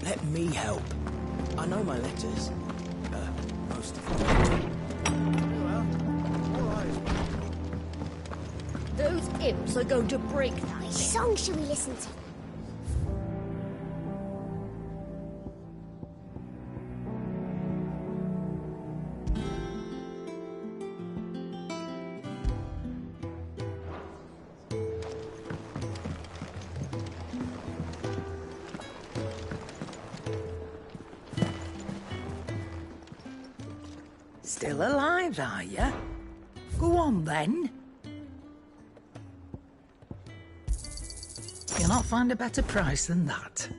Let me help. I know my letters. Most of them. Well, all right. Those imps are going to break that. Which song should we listen to? Still alive, are you? Go on, then. You'll not find a better price than that.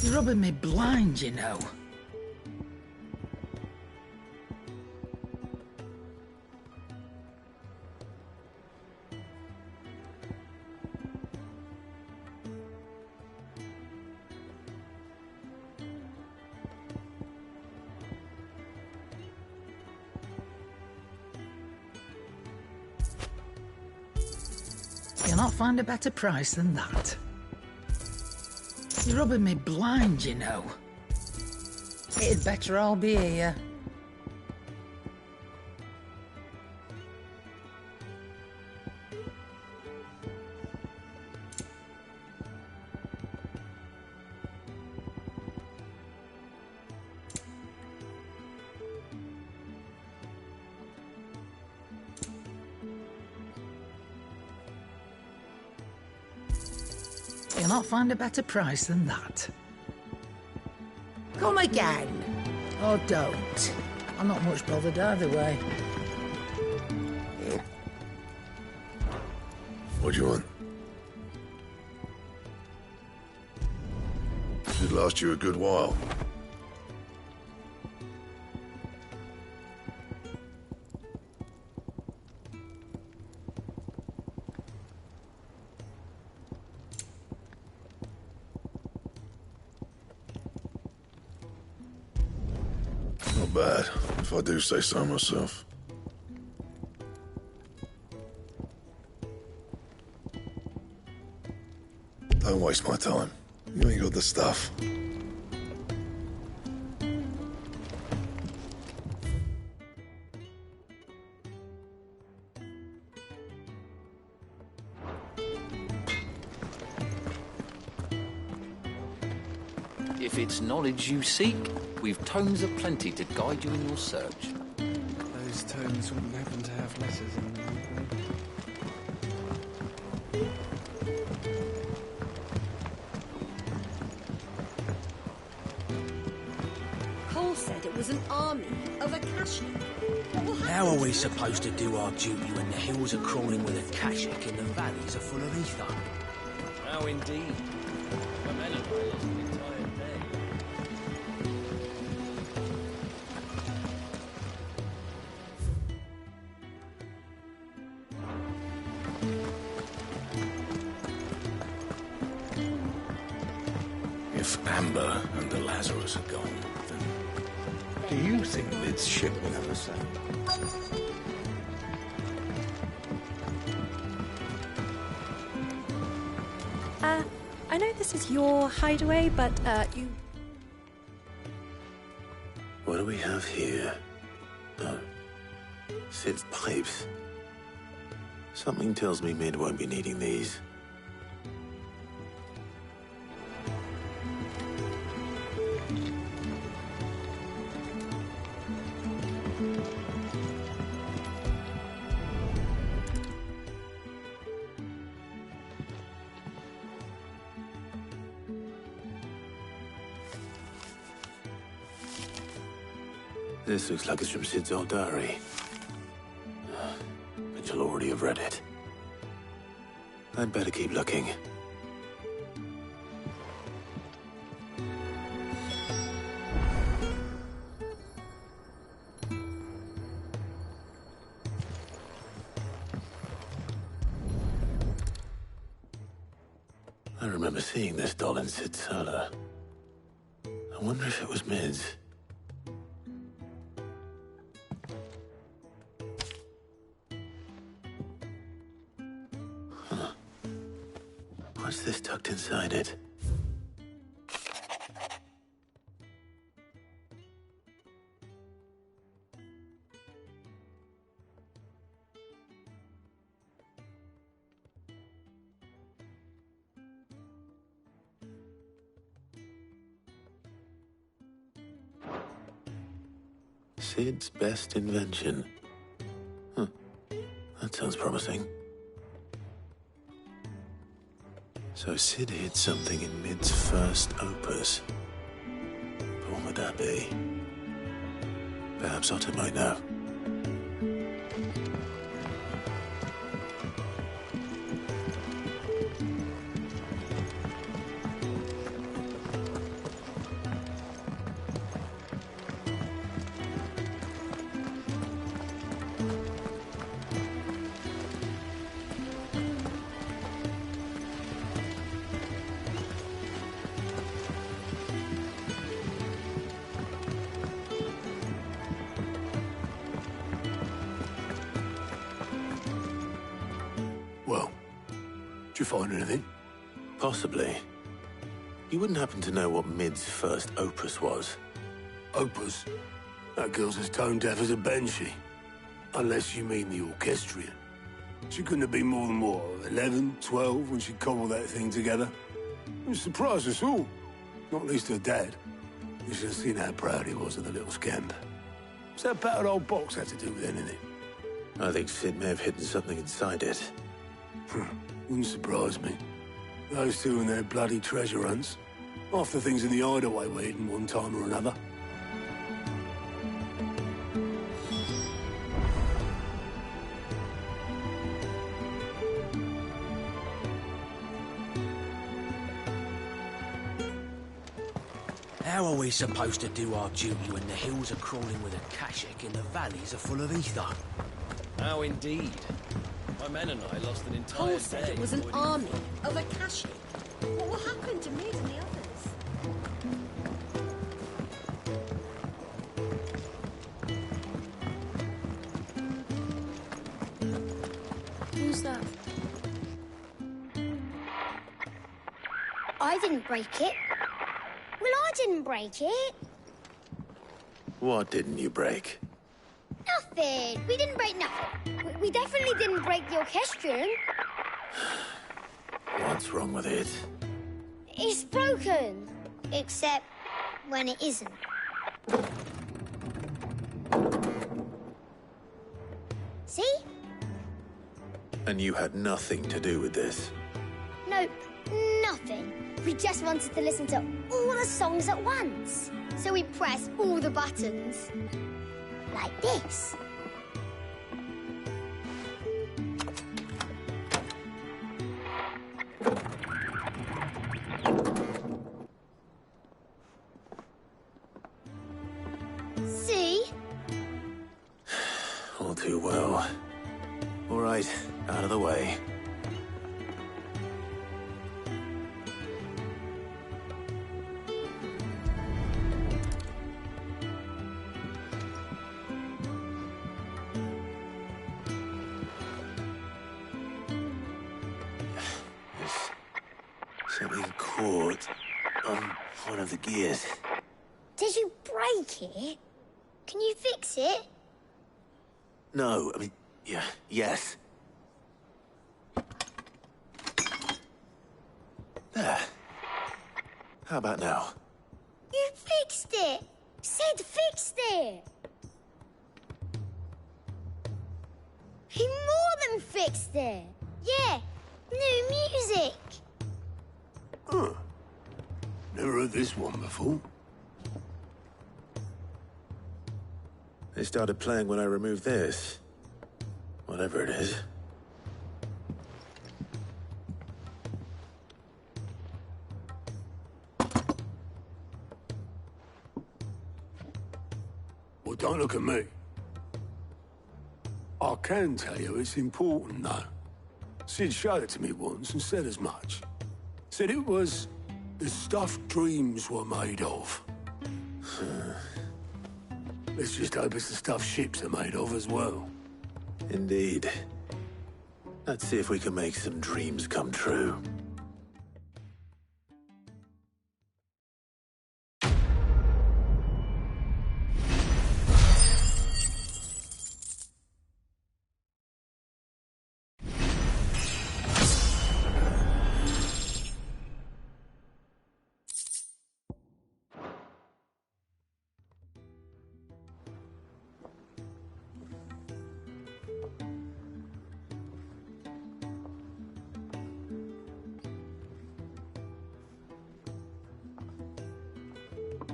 You're rubbing me blind, you know. You'll not find a better price than that. You're rubbing me blind, you know. It'd better all be here. You'll not find a better price than that. Come again. Or don't. I'm not much bothered either way. What do you want? Should last you a good while. Not bad, if I do say so myself. Don't waste my time. You ain't got the stuff. If it's knowledge you seek, we've tomes aplenty to guide you in your search. Those tomes wouldn't happen to have letters in them, would they? Cole said it was an army of Akashic. How are we supposed to do our duty when the hills are crawling with Akashic and the valleys are full of ether? How indeed. The men of my lost an entire day. If Amber and the Lazarus are gone, then do you think this ship will ever sail? I know this is your hideaway, but, you... What do we have here? Oh, Sid's pipes. Something tells me Mid won't be needing these. This looks like it's from Sid's old diary. But you'll already have read it. I'd better keep looking. I remember seeing this doll in Sid's cellar. I wonder if it was Mid's. Huh. What's this tucked inside it? Sid's best invention. Huh. That sounds promising. So Sid hid something in Mid's first opus. But what would that be? Perhaps Otto might know. Well, did you find anything? Possibly. You wouldn't happen to know what Mid's first opus was? Opus? That girl's as tone deaf as a banshee. Unless you mean the orchestrion. She couldn't have been more than, what, 11, 12 when she cobbled that thing together? It surprised us all. Not least her dad. You should have seen how proud he was of the little scamp. What's that battered old box have to do with anything? I think Sid may have hidden something inside it. Wouldn't surprise me. Those two and their bloody treasure hunts. Half the things in the hideaway were hidden one time or another. How are we supposed to do our duty when the hills are crawling with a kashik and the valleys are full of ether? How indeed. My men and I lost an entire Paul said day it was an avoiding- army of Akashi. What will happen to Mid and the others? Who's that? I didn't break it. Well, I didn't break it. What didn't you break? Nothing. We didn't break nothing. We definitely didn't break the orchestrion. What's wrong with it? It's broken. Except when it isn't. See? And you had nothing to do with this? Nope, nothing. We just wanted to listen to all the songs at once. So we pressed all the buttons. Like this. See? All too well. All right, out of the way. Something caught on one of the gears. Did you break it? Can you fix it? No, I mean, yeah, yes. There. How about now? You fixed it! Sid fixed it! He more than fixed it! Yeah, new music! Huh. Never heard this one before. They started playing when I removed this. Whatever it is. Well, don't look at me. I can tell you it's important, though. Sid showed it to me once and said as much. Said it was the stuff dreams were made of. Let's just hope it's the stuff ships are made of as well. Indeed. Let's see if we can make some dreams come true.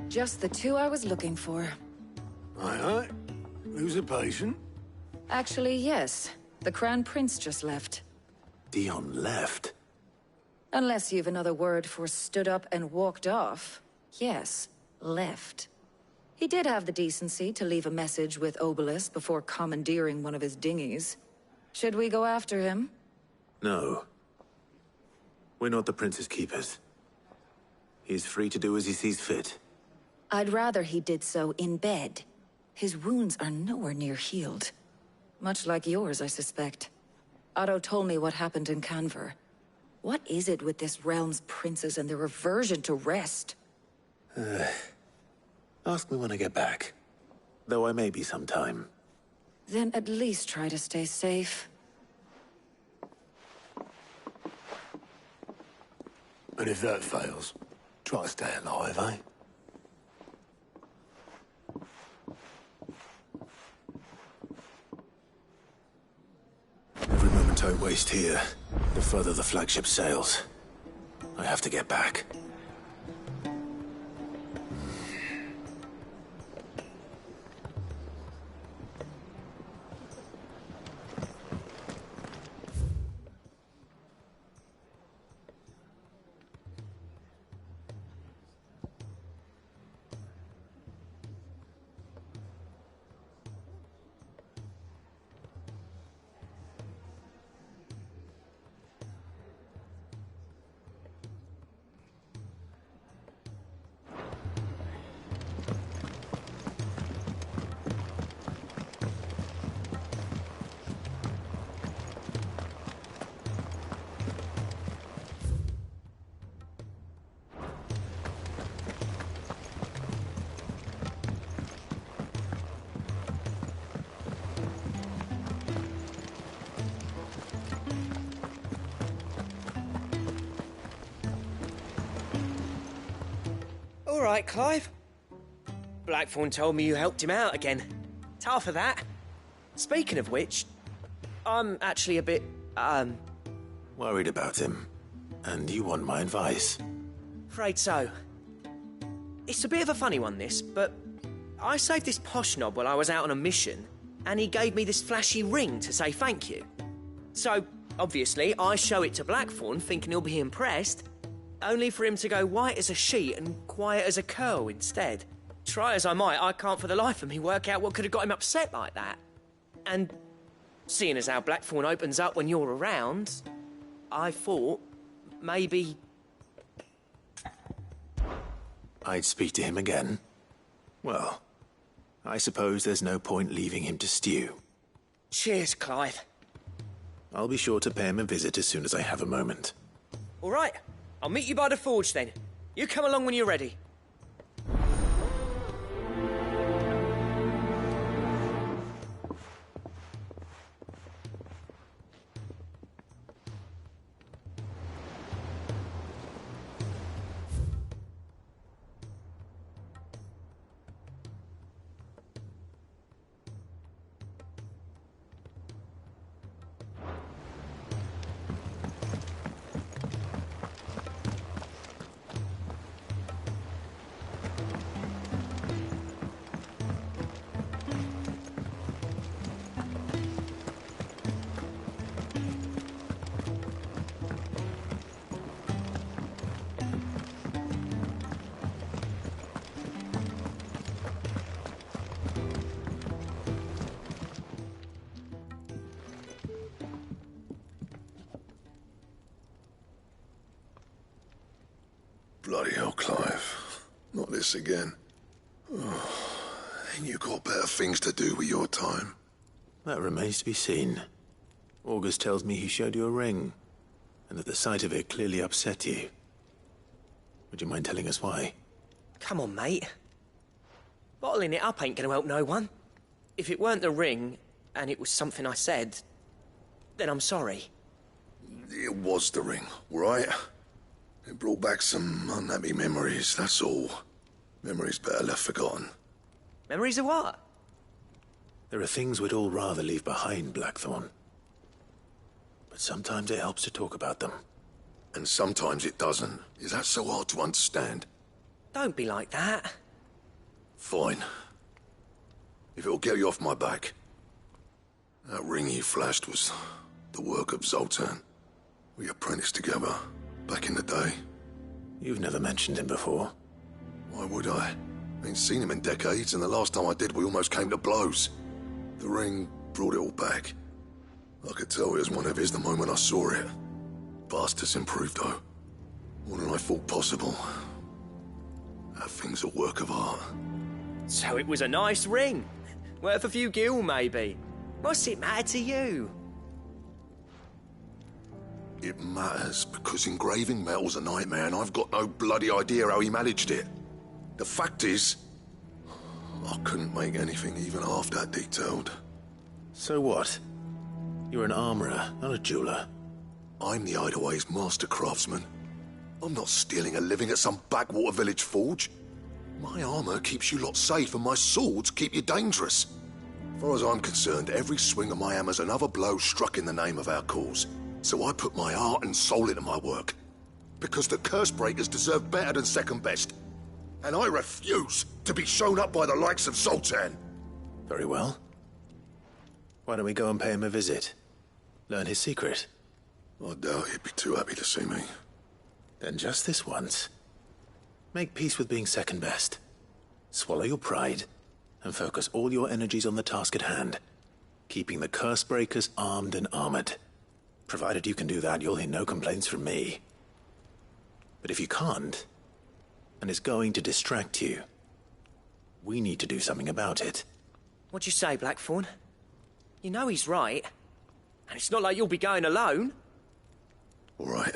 Just the two I was looking for. Aye. Who's a patient? Actually, yes. The Crown Prince just left. Dion left? Unless you've another word for stood up and walked off. Yes, left. He did have the decency to leave a message with Obelisk before commandeering one of his dinghies. Should we go after him? No. We're not the Prince's keepers. He's free to do as he sees fit. I'd rather he did so in bed. His wounds are nowhere near healed. Much like yours, I suspect. Otto told me what happened in Canver. What is it with this realm's princes and their aversion to rest? Ask me when I get back. Though I may be sometime. Then at least try to stay safe. And if that fails, try to stay alive, eh? Every moment I waste here, the further the flagship sails. I have to get back. All right, Clive. Blackthorn told me you helped him out again. Tough of that. Speaking of which, I'm actually a bit, Worried about him. And you want my advice? afraid so. It's a bit of a funny one, this, but I saved this posh knob while I was out on a mission, and he gave me this flashy ring to say thank you. So, obviously, I show it to Blackthorn, thinking he'll be impressed, only for him to go white as a sheet and quiet as a curl instead. Try as I might, I can't for the life of me work out what could have got him upset like that. And seeing as how Blackthorn opens up when you're around, I thought maybe... I'd speak to him again. Well, I suppose there's no point leaving him to stew. Cheers, Clive. I'll be sure to pay him a visit as soon as I have a moment. All right, I'll meet you by the forge then. You come along when you're ready. Bloody hell, Clive. Not this again. Oh, ain't you got better things to do with your time? That remains to be seen. August tells me he showed you a ring, and that the sight of it clearly upset you. Would you mind telling us why? Come on, mate. Bottling it up ain't gonna help no one. If it weren't the ring, and it was something I said, then I'm sorry. It was the ring, right? It brought back some unhappy memories, that's all. Memories better left forgotten. Memories of what? There are things we'd all rather leave behind, Blackthorn. But sometimes it helps to talk about them. And sometimes it doesn't. Is that so hard to understand? Don't be like that. Fine. If it'll get you off my back. That ring you flashed was the work of Zoltan. We apprenticed together, back in the day. You've never mentioned him before. Why would I? Ain't seen him in decades, and the last time I did, we almost came to blows. The ring brought it all back. I could tell it was one of his the moment I saw it. Bastard's improved, though. More than I thought possible. That thing's a work of art. So it was a nice ring. Worth a few gil, maybe. What's it matter to you? It matters because engraving metal's a nightmare, and I've got no bloody idea how he managed it. The fact is, I couldn't make anything even half that detailed. So what? You're an armorer, not a jeweler. I'm the Hideaway's master craftsman. I'm not stealing a living at some backwater village forge. My armor keeps you lot safe, and my swords keep you dangerous. As far as I'm concerned, every swing of my hammer's another blow struck in the name of our cause. So I put my heart and soul into my work. Because the curse breakers deserve better than second best. And I refuse to be shown up by the likes of Zoltan. Very well. Why don't we go and pay him a visit? Learn his secret. I doubt he'd be too happy to see me. Then just this once. Make peace with being second best. Swallow your pride, and focus all your energies on the task at hand. Keeping the curse breakers armed and armored. Provided you can do that, you'll hear no complaints from me. But if you can't, and it's going to distract you, we need to do something about it. What'd you say, Blackthorn? You know he's right. And it's not like you'll be going alone. All right.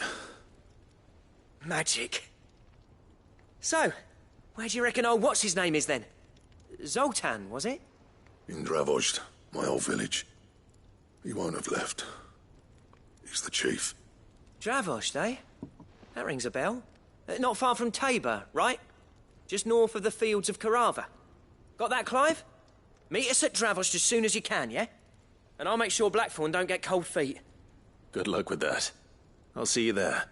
Magic. So, where do you reckon old what's-his-name is then? Zoltan, was it? In Dravozd, my old village. He won't have left. He's the chief. Dravozd, eh? That rings a bell. Not far from Tabor, right? Just north of the fields of Carava. Got that, Clive? Meet us at Dravozd as soon as you can, yeah? And I'll make sure Blackthorn don't get cold feet. Good luck with that. I'll see you there.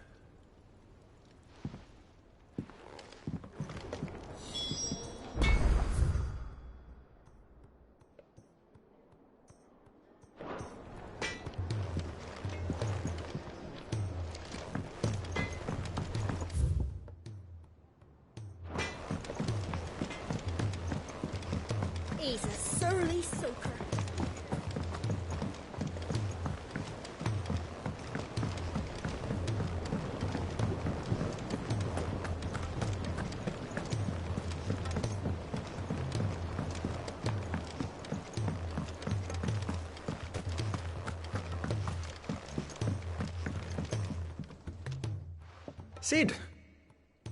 He's a surly soaker. Sid,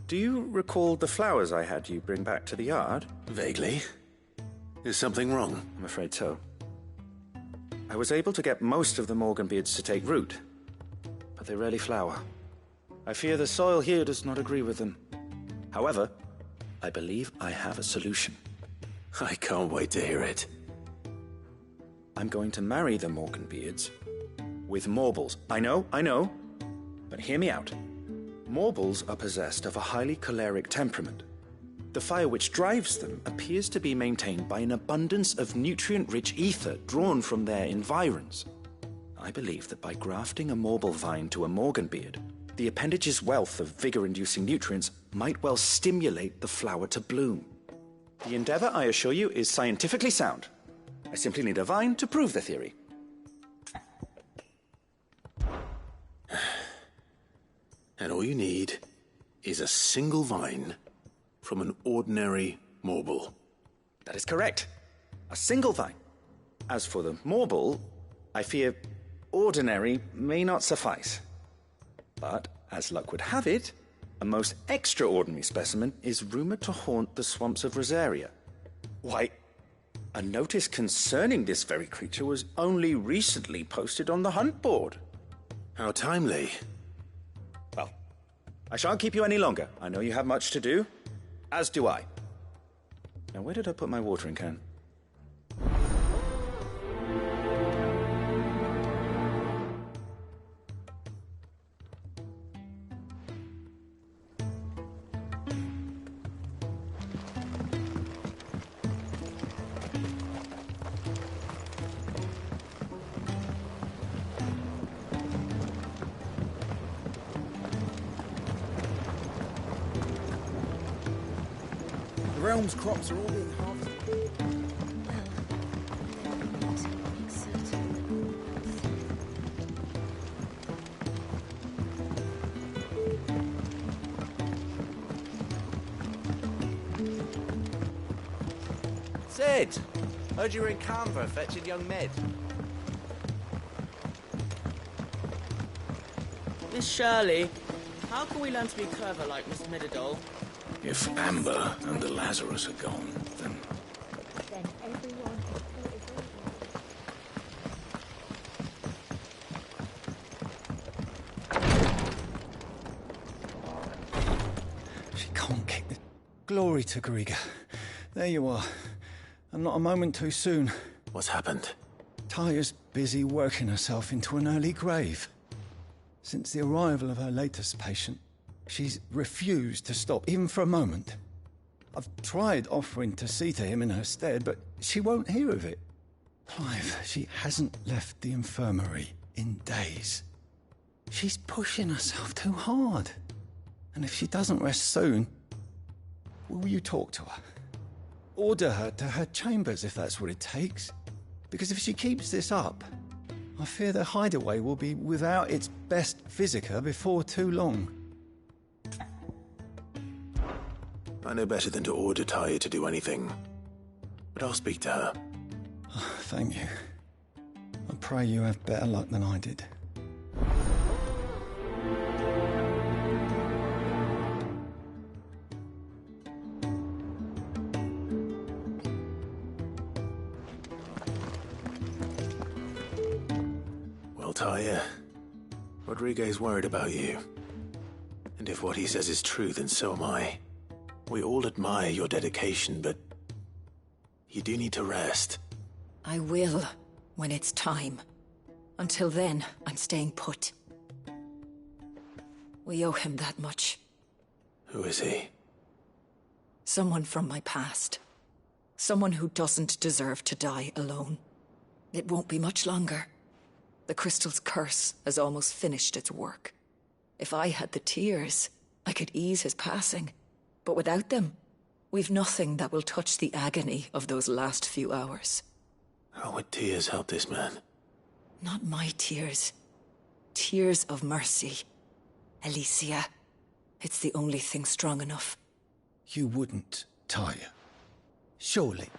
do you recall the flowers I had you bring back to the yard? Vaguely. Is something wrong? I'm afraid so. I was able to get most of the Morganbeards to take root, but they rarely flower. I fear the soil here does not agree with them. However, I believe I have a solution. I can't wait to hear it. I'm going to marry the Morganbeards with Morbles. I know, but hear me out. Morbles are possessed of a highly choleric temperament. The fire which drives them appears to be maintained by an abundance of nutrient-rich ether drawn from their environs. I believe that by grafting a Morble vine to a Morganbeard, the appendage's wealth of vigor-inducing nutrients might well stimulate the flower to bloom. The endeavor, I assure you, is scientifically sound. I simply need a vine to prove the theory. And all you need is a single vine from an ordinary Morble. That is correct. A single vine. As for the Morble, I fear ordinary may not suffice. But, as luck would have it, a most extraordinary specimen is rumoured to haunt the swamps of Rosaria. Why, a notice concerning this very creature was only recently posted on the hunt board. How timely. Well, I shan't keep you any longer. I know you have much to do, as do I. Now, where did I put my watering can? The realm's crops are all being harvested. Sid! Heard you were in Canberra fetching young Med. Miss Shirley, how can we learn to be clever like Miss Mididol? If Amber and the Lazarus are gone, then... everyone She can't keep it. Glory to Griga. There you are. And not a moment too soon. What's happened? Taya's busy working herself into an early grave. Since the arrival of her latest patient, she's refused to stop, even for a moment. I've tried offering to see to him in her stead, but she won't hear of it. Clive, she hasn't left the infirmary in days. She's pushing herself too hard. And if she doesn't rest soon, will you talk to her? Order her to her chambers if that's what it takes. Because if she keeps this up, I fear the hideaway will be without its best physica before too long. I know better than to order Taya to do anything. But I'll speak to her. Thank you. I pray you have better luck than I did. Well, Taya, Rodriguez worried about you. And if what he says is true, then so am I. We all admire your dedication, but you do need to rest. I will, when it's time. Until then, I'm staying put. We owe him that much. Who is he? Someone from my past. Someone who doesn't deserve to die alone. It won't be much longer. The crystal's curse has almost finished its work. If I had the tears, I could ease his passing. But without them, we've nothing that will touch the agony of those last few hours. How would tears help this man? Not my tears. Tears of mercy. Alicia, it's the only thing strong enough. You wouldn't, Taya. Surely.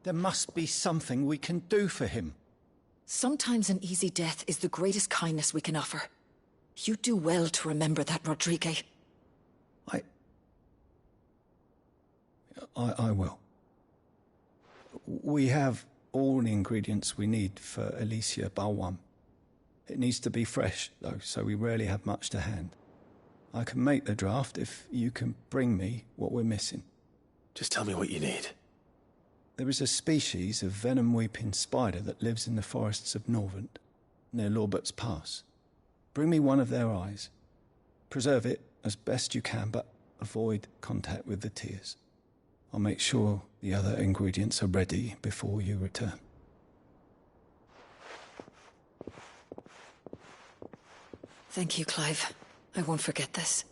There must be something we can do for him. Sometimes an easy death is the greatest kindness we can offer. You do well to remember that, Rodrigue. I will. We have all the ingredients we need for Alicia Balwam. It needs to be fresh, though, so we rarely have much to hand. I can make the draft if you can bring me what we're missing. Just tell me what you need. There is a species of venom-weeping spider that lives in the forests of Norvent, near Lorbert's Pass. Bring me one of their eyes. Preserve it as best you can, but avoid contact with the tears. I'll make sure the other ingredients are ready before you return. Thank you, Clive. I won't forget this.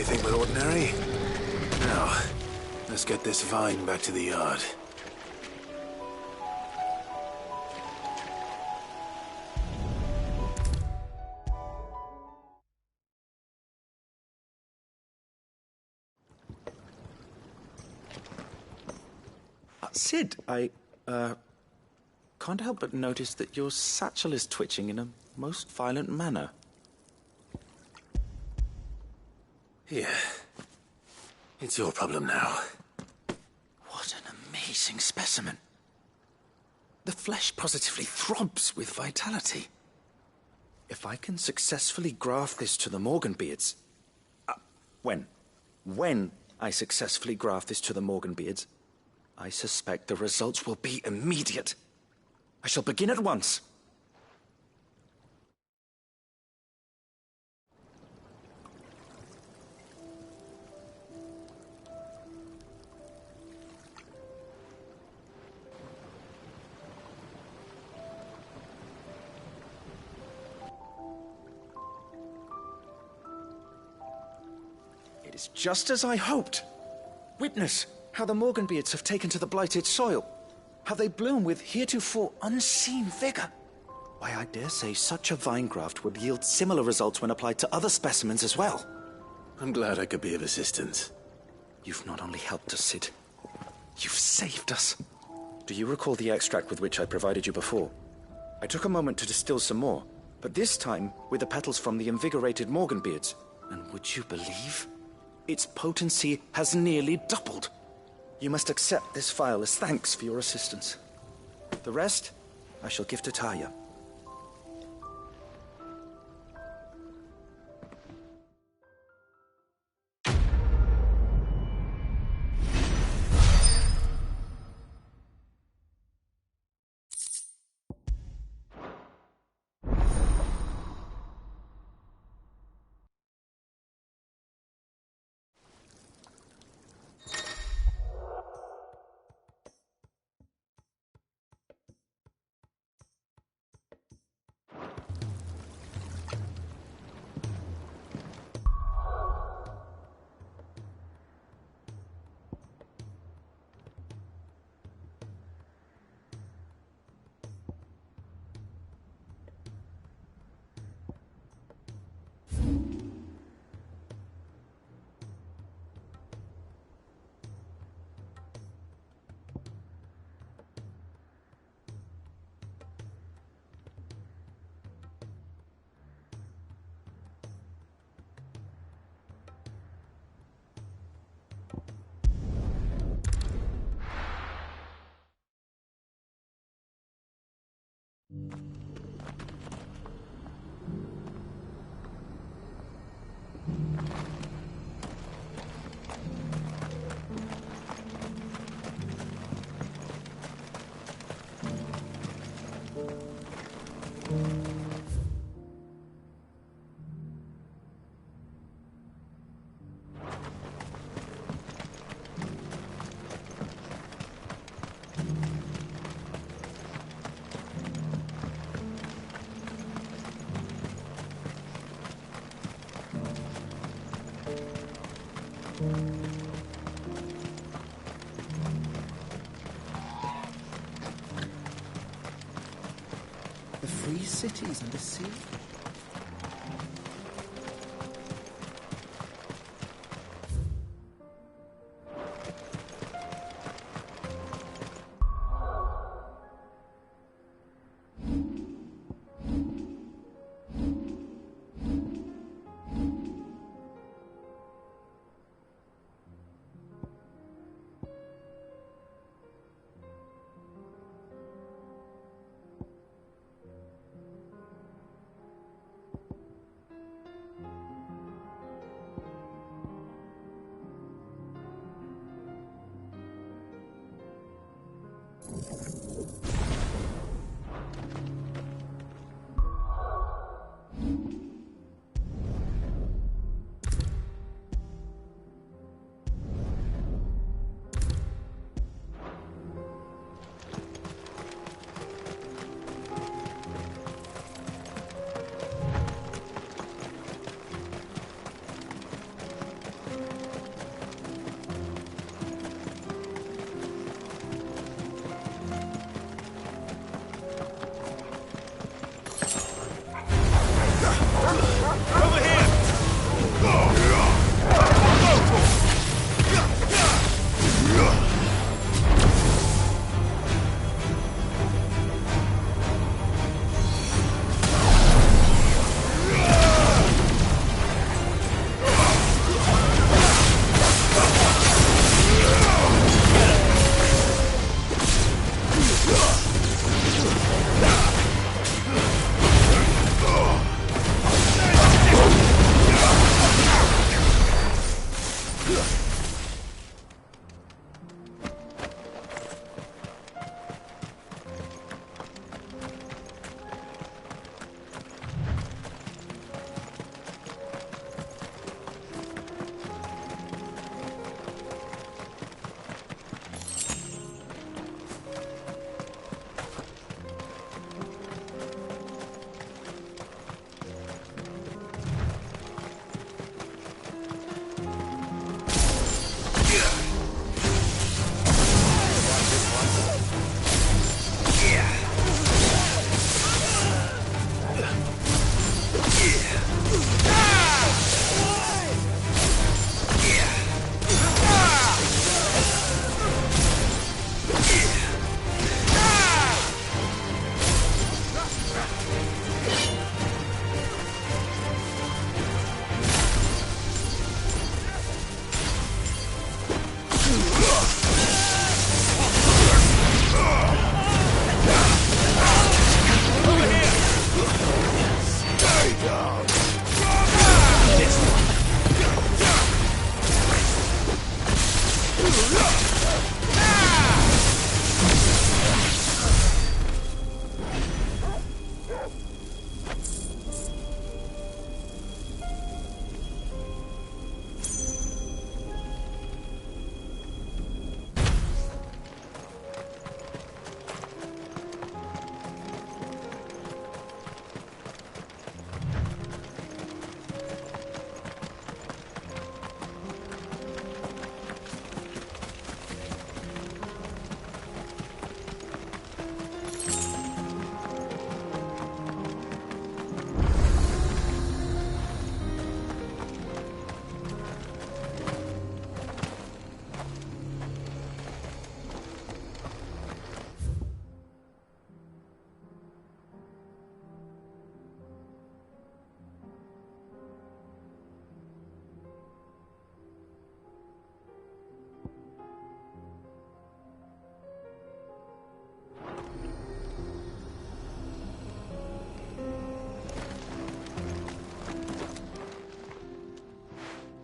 anything but ordinary. Now, let's get this vine back to the yard. Sid, I can't help but notice that your satchel is twitching in a most violent manner. Here. It's your problem now. What an amazing specimen. The flesh positively throbs with vitality. If I can successfully graft this to the Morganbeards... When I successfully graft this to the Morganbeards, I suspect the results will be immediate. I shall begin at once. It is just as I hoped. Witness how the Morganbeards have taken to the blighted soil. How they bloom with heretofore unseen vigor. Why, I dare say such a vine graft would yield similar results when applied to other specimens as well. I'm glad I could be of assistance. You've not only helped us, Sid. You've saved us. Do you recall the extract with which I provided you before? I took a moment to distill some more, but this time with the petals from the invigorated Morganbeards. And would you believe? Its potency has nearly doubled. You must accept this vial as thanks for your assistance. The rest, I shall give to Taya. The free cities and the sea.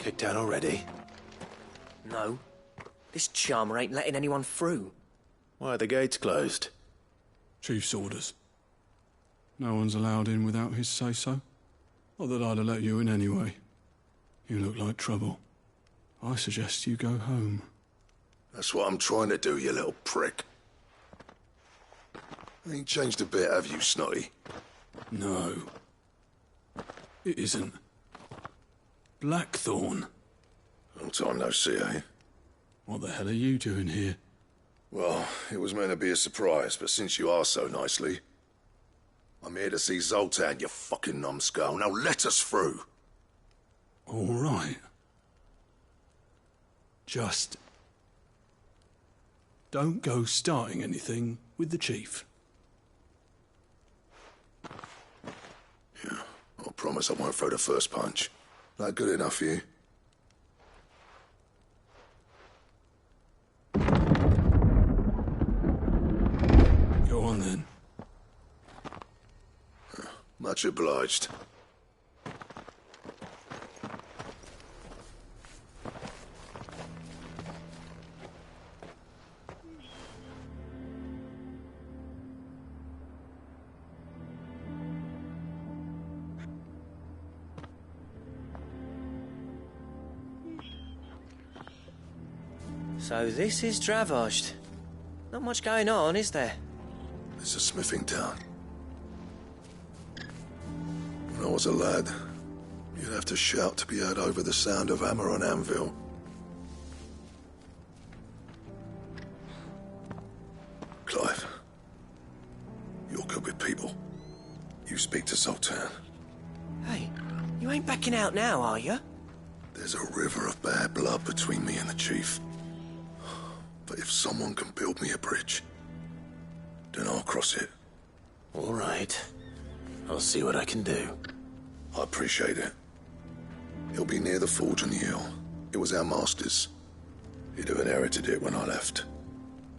Kicked out already? No. This charmer ain't letting anyone through. Why are the gates closed? Chief's orders. No one's allowed in without his say-so. Not that I'd have let you in anyway. You look like trouble. I suggest you go home. That's what I'm trying to do, you little prick. Ain't changed a bit, have you, Snotty? No. It isn't. Blackthorn. Long time no see, eh? What the hell are you doing here? Well, it was meant to be a surprise, but since you are so nicely, I'm here to see Zoltan, you fucking numbskull. Now let us through. All right. Just don't go starting anything with the chief. Yeah, I promise I won't throw the first punch. That good enough for you? Go on then. Much obliged. So this is Dravosht. Not much going on, is there? It's a smithing town. When I was a lad, you'd have to shout to be heard over the sound of hammer on anvil. Clive, you're good with people. You speak to Zoltan. Hey, you ain't backing out now, are you? There's a river of bad blood between me and the chief. But if someone can build me a bridge, then I'll cross it. All right. I'll see what I can do. I appreciate it. He'll be near the forge on the hill. It was our master's. He'd have inherited it when I left.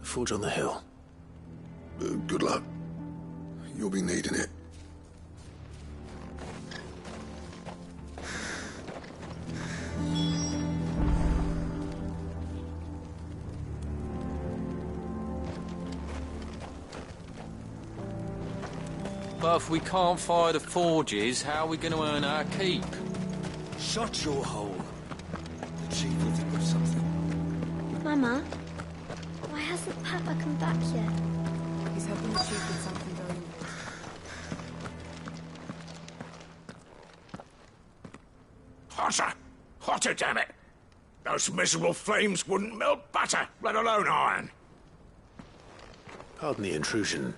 The forge on the hill? Good luck. You'll be needing it. But if we can't fire the forges, how are we going to earn our keep? Shut your hole. The chief will think of something. Mama, why hasn't Papa come back yet? He's helping the chief with something very important. Hotter! Hotter, damn it! Those miserable flames wouldn't melt butter, let alone iron. Pardon the intrusion.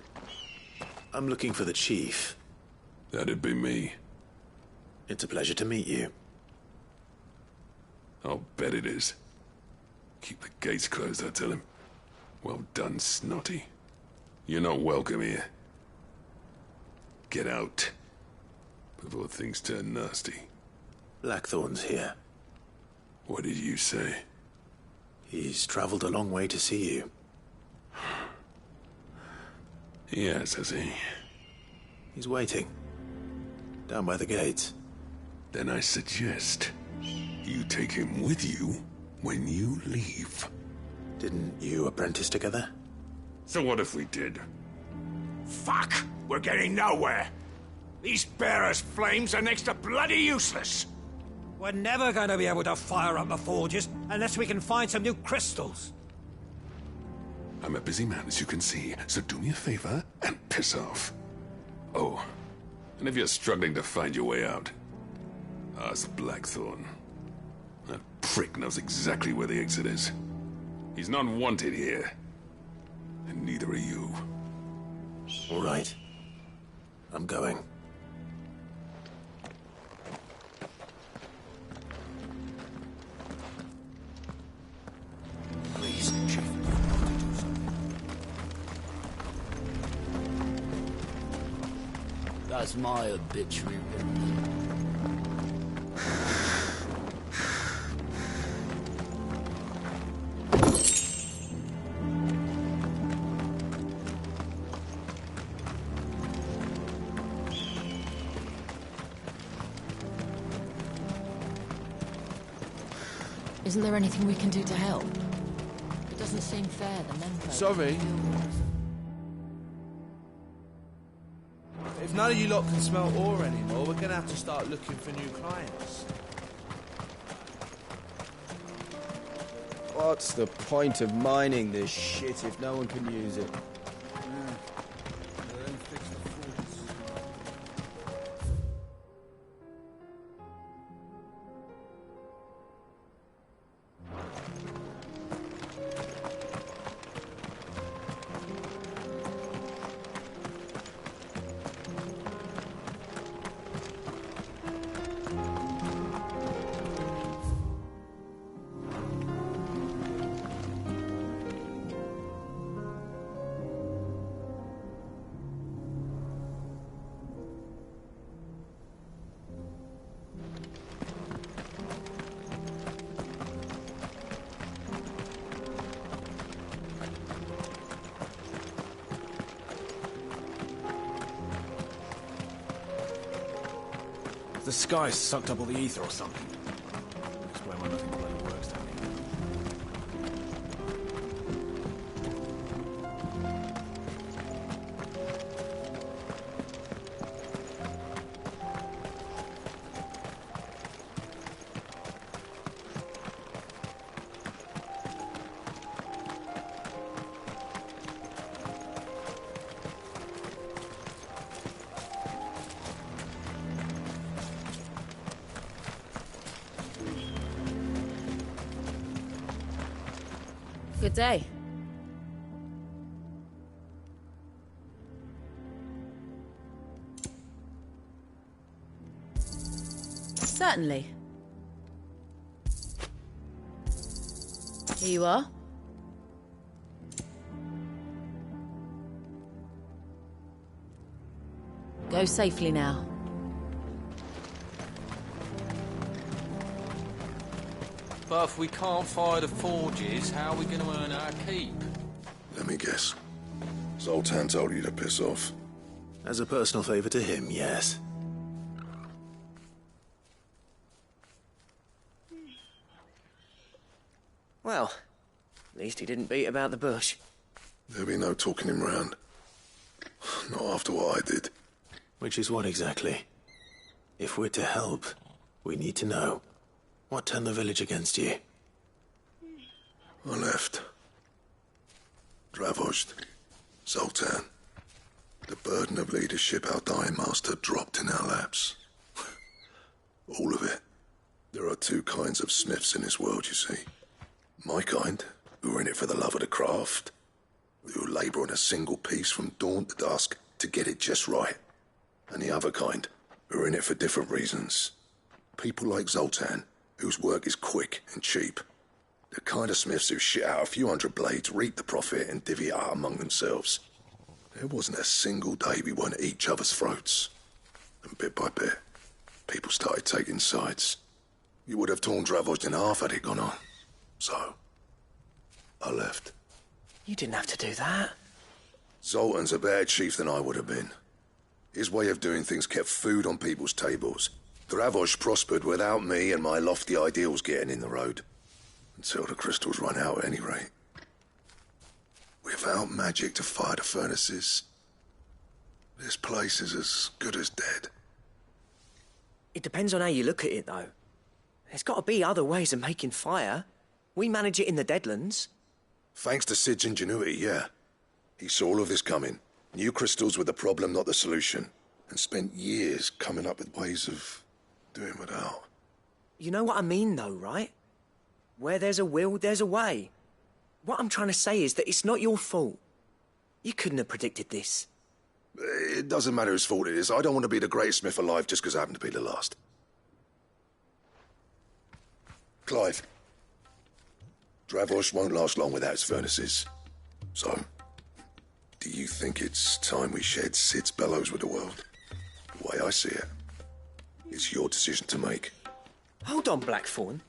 I'm looking for the chief. That'd be me. It's a pleasure to meet you. I'll bet it is. Keep the gates closed, I tell him. Well done, Snotty. You're not welcome here. Get out. Before things turn nasty. Blackthorn's here. What did you say? He's traveled a long way to see you. Yes, has he? He's waiting. Down by the gates. Then I suggest you take him with you when you leave. Didn't you apprentice together? So what if we did? Fuck! We're getting nowhere. These bearers' flames are next to bloody useless. We're never going to be able to fire up the forges unless we can find some new crystals. I'm a busy man, as you can see, so do me a favor and piss off. Oh, and if you're struggling to find your way out, ask Blackthorn. That prick knows exactly where the exit is. He's not wanted here. And neither are you. All right. I'm going. Please, Chief. That's my obituary written. Isn't there anything we can do to help? It doesn't seem fair, the men. Sorry. If none of you lot can smell ore anymore, we're gonna have to start looking for new clients. What's the point of mining this shit if no one can use it? The sky's sucked up all the ether or something. Explain why nothing bloody works down here. Good day. Certainly. Here you are. Go safely now. But if we can't fire the forges, how are we going to earn our keep? Let me guess. Zoltan told you to piss off. As a personal favor to him, yes. Well, at least he didn't beat about the bush. There'll be no talking him round. Not after what I did. Which is what exactly? If we're to help, we need to know. What turned the village against you? I left. Dravost. Zoltan. The burden of leadership our dying master dropped in our laps. All of it. There are two kinds of smiths in this world, you see. My kind, who are in it for the love of the craft, who labour on a single piece from dawn to dusk to get it just right. And the other kind, who are in it for different reasons. People like Zoltan, whose work is quick and cheap. The kind of smiths who shit out a few hundred blades, reap the profit, and divvy it out among themselves. There wasn't a single day we weren't at each other's throats. And bit by bit, people started taking sides. You would have torn Dravost in half had it gone on. So, I left. You didn't have to do that. Zoltan's a better chief than I would have been. His way of doing things kept food on people's tables. Dravost prospered without me and my lofty ideals getting in the road. Until the crystals run out at any rate. Without magic to fire the furnaces, this place is as good as dead. It depends on how you look at it, though. There's got to be other ways of making fire. We manage it in the Deadlands. Thanks to Sid's ingenuity, yeah. He saw all of this coming. Knew crystals were the problem, not the solution. And spent years coming up with ways of doing without. You know what I mean, though, right? Where there's a will, there's a way. What I'm trying to say is that it's not your fault. You couldn't have predicted this. It doesn't matter whose fault it is. I don't want to be the greatest smith alive just because I happen to be the last. Clive. Dravost won't last long without his furnaces. So, do you think it's time we shared Sid's bellows with the world? The way I see it, it's your decision to make. Hold on, Blackthorn.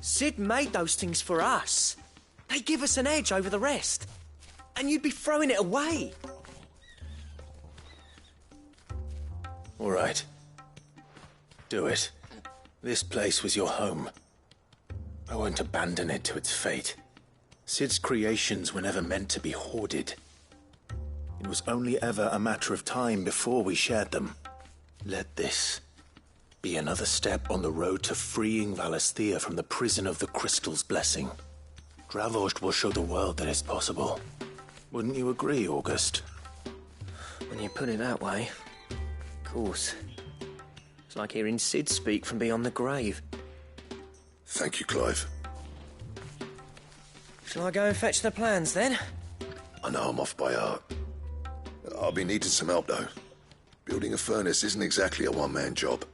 Sid made those things for us. They give us an edge over the rest. And you'd be throwing it away. All right. Do it. This place was your home. I won't abandon it to its fate. Sid's creations were never meant to be hoarded. It was only ever a matter of time before we shared them. Let this be another step on the road to freeing Valisthea from the prison of the Crystal's blessing. Dravost will show the world that it's possible. Wouldn't you agree, August? When you put it that way, of course. It's like hearing Sid speak from beyond the grave. Thank you, Clive. Shall I go and fetch the plans, then? I know I'm off by heart. I'll be needing some help, though. Building a furnace isn't exactly a one-man job.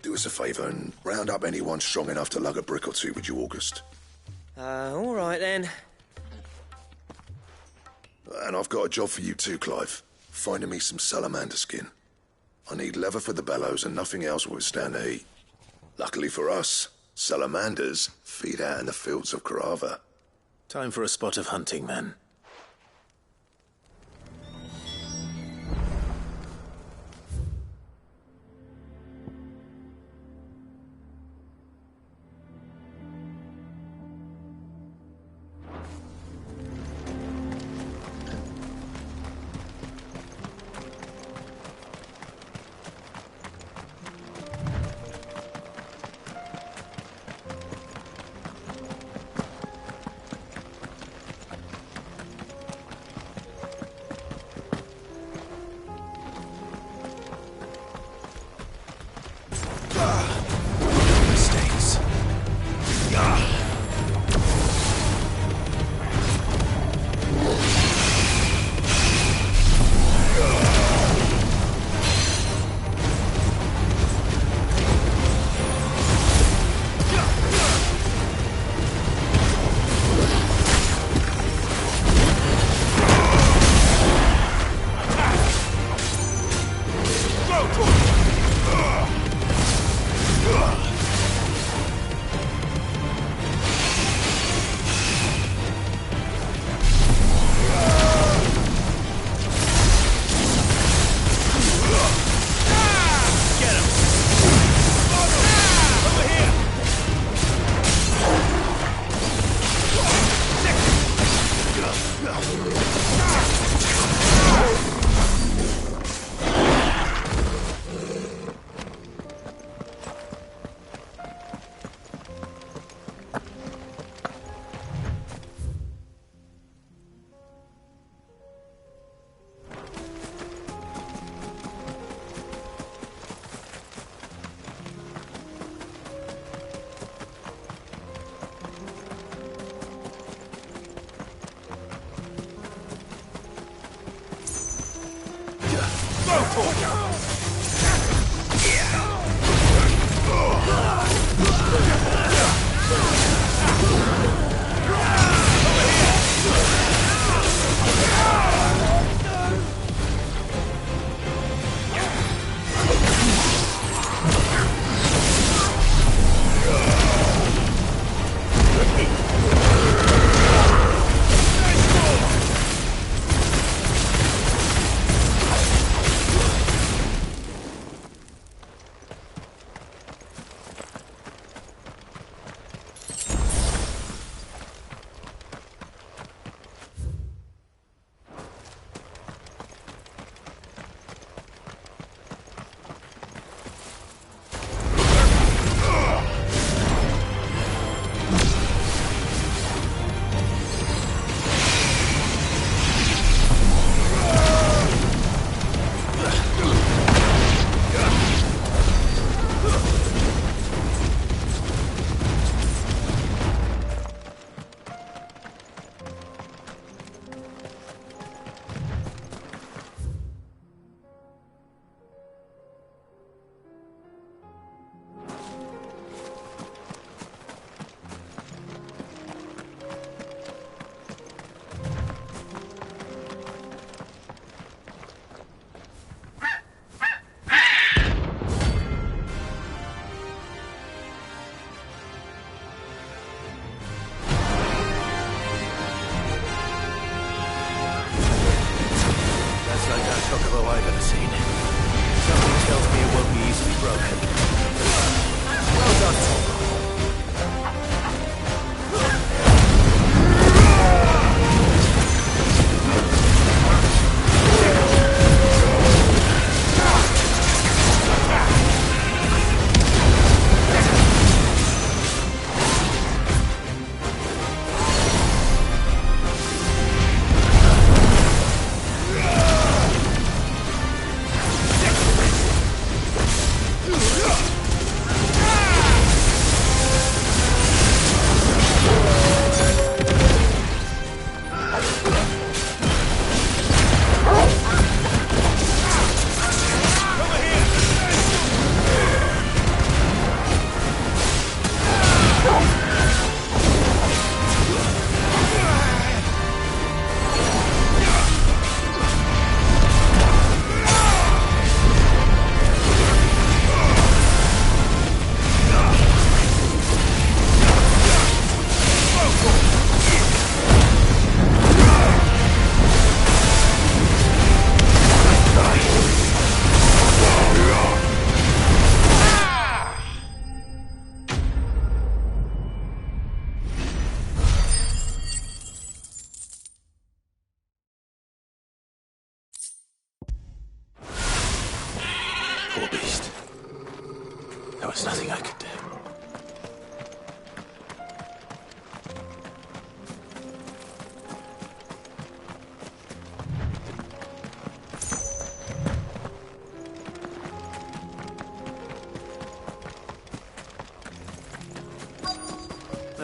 Do us a favour and round up anyone strong enough to lug a brick or two, would you, August? All right, then. And I've got a job for you too, Clive. Finding me some salamander skin. I need leather for the bellows and nothing else will withstand the heat. Luckily for us, salamanders feed out in the fields of Carava. Time for a spot of hunting, then.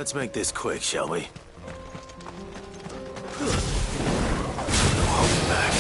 Let's make this quick, shall we? Hold back.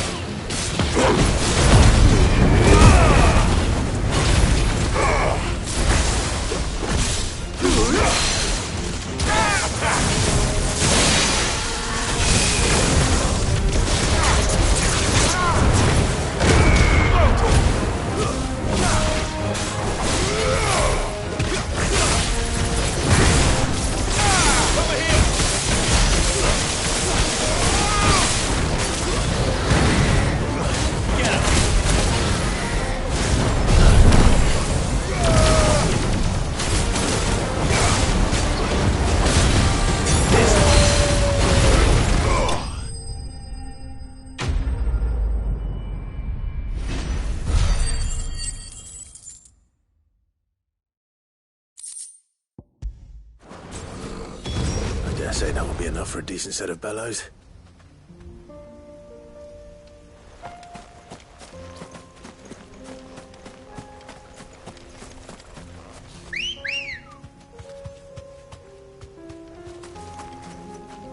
I say that will be enough for a decent set of bellows.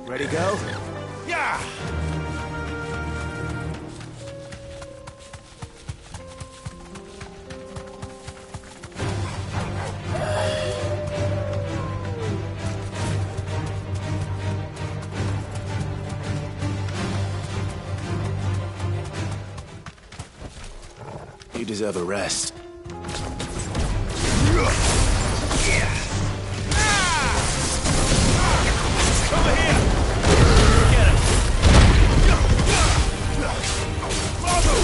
Ready, go? Yeah! You deserve a rest. Over here! Get him! Bravo!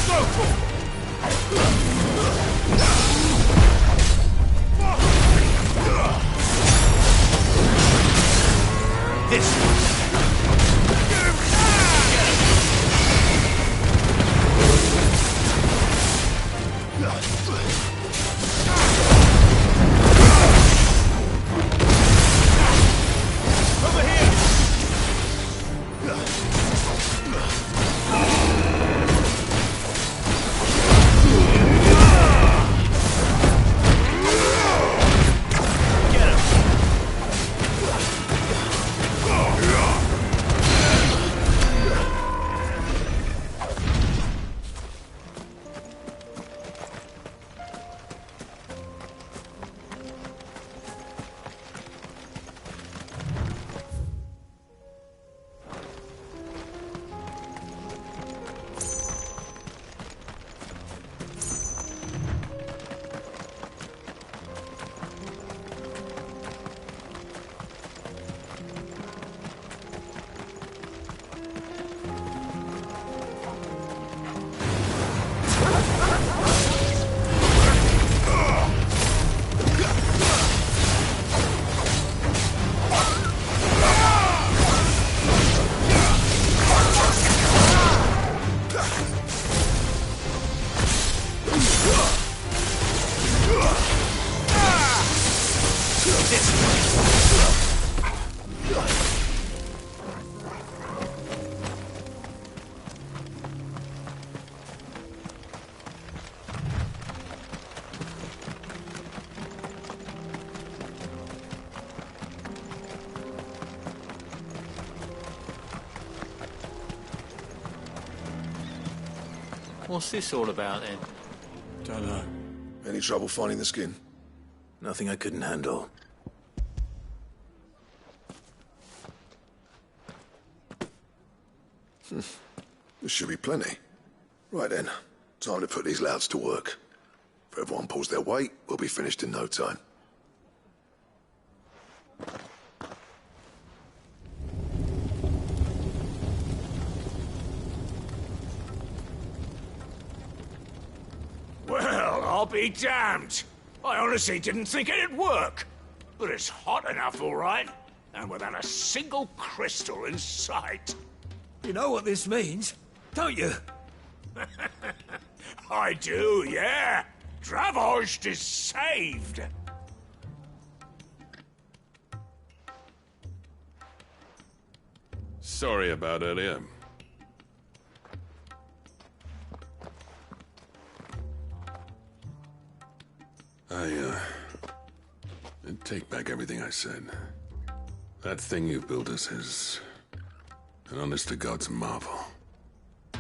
Go for it! This. What's this all about, then? Don't know. Any trouble finding the skin? Nothing I couldn't handle. There should be plenty. Right then, time to put these louds to work. If everyone pulls their weight, we'll be finished in no time. Well, I'll be damned. I honestly didn't think it'd work. But it's hot enough, all right. And without a single crystal in sight. You know what this means, don't you? I do, yeah. Dravost is saved. Sorry about earlier. I take back everything I said. That thing you built us is an honest-to-God's marvel.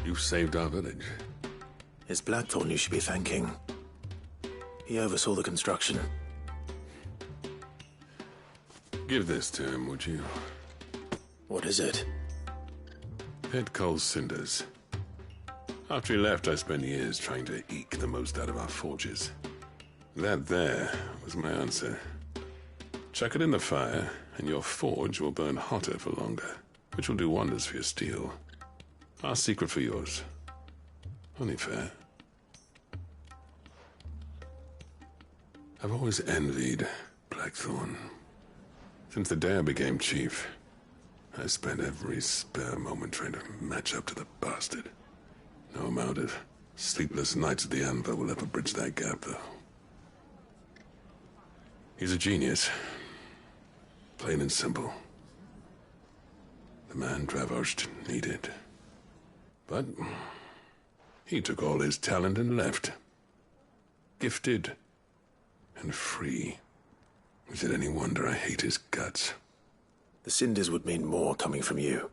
You saved our village. It's Blackthorn you should be thanking. He oversaw the construction. Give this to him, would you? What is it? Pit Cole's cinders. After he left, I spent years trying to eke the most out of our forges. That there was my answer. Chuck it in the fire, and your forge will burn hotter for longer, which will do wonders for your steel. Our secret for yours. Only fair. I've always envied Blackthorn. Since the day I became chief, I spent every spare moment trying to match up to the bastard. No amount of sleepless nights at the Anvil will ever bridge that gap, though. He's a genius. Plain and simple. The man Dravosht needed. But he took all his talent and left. Gifted and free. Is it any wonder I hate his guts? The cinders would mean more coming from you.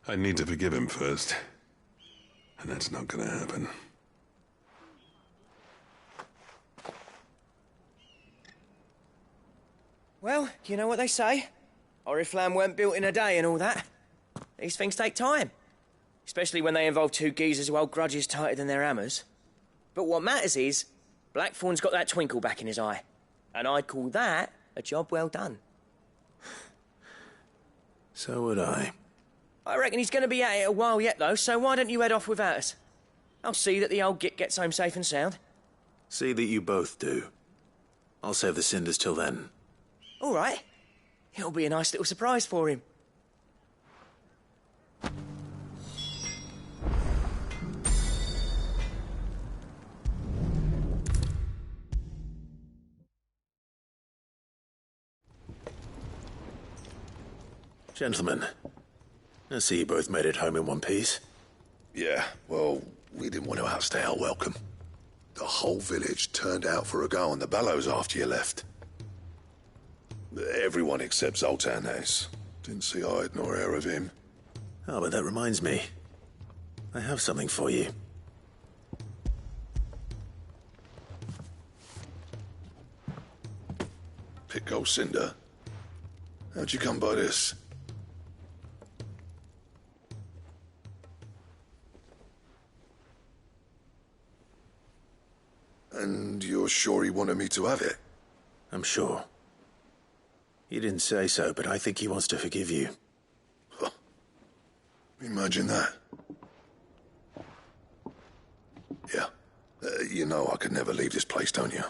I need to forgive him first. And that's not gonna happen. Well, you know what they say? Oriflamme weren't built in a day and all that. These things take time. Especially when they involve two geezers who hold grudges tighter than their hammers. But what matters is, Blackthorn's got that twinkle back in his eye. And I'd call that a job well done. So would I. I reckon he's going to be at it a while yet, though, so why don't you head off without us? I'll see that the old git gets home safe and sound. See that you both do. I'll save the cinders till then. All right. It'll be a nice little surprise for him. Gentlemen, I see you both made it home in one piece. Yeah, well, we didn't want to outstay our welcome. The whole village turned out for a go on the bellows after you left. Everyone except Zoltan, that is. Didn't see hide nor hair of him. Oh, but that reminds me. I have something for you. Pitco Cinder. How'd you come by this? And you're sure he wanted me to have it? I'm sure. He didn't say so, but I think he wants to forgive you. Huh. Imagine that. Yeah. You know I could never leave this place, don't you?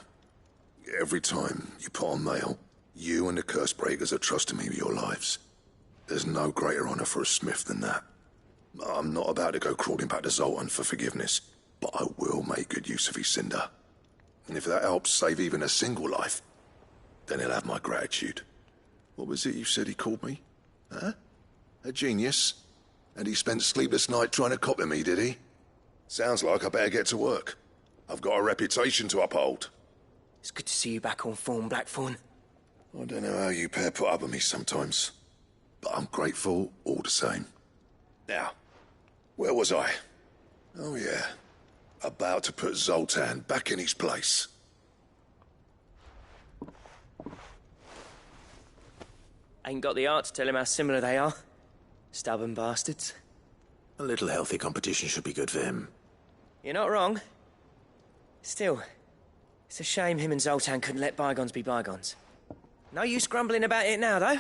Every time you put on mail, you and the curse breakers are trusting me with your lives. There's no greater honor for a smith than that. I'm not about to go crawling back to Zoltan for forgiveness, but I will make good use of his cinder. And if that helps save even a single life, then he'll have my gratitude. What was it you said he called me? Huh? A genius? And he spent sleepless night trying to copy me, did he? Sounds like I better get to work. I've got a reputation to uphold. It's good to see you back on form, Blackthorn. I don't know how you pair put up with me sometimes, but I'm grateful all the same. Now, where was I? Oh yeah, about to put Zoltan back in his place. Ain't got the art to tell him how similar they are. Stubborn bastards. A little healthy competition should be good for him. You're not wrong. Still, it's a shame him and Zoltan couldn't let bygones be bygones. No use grumbling about it now, though.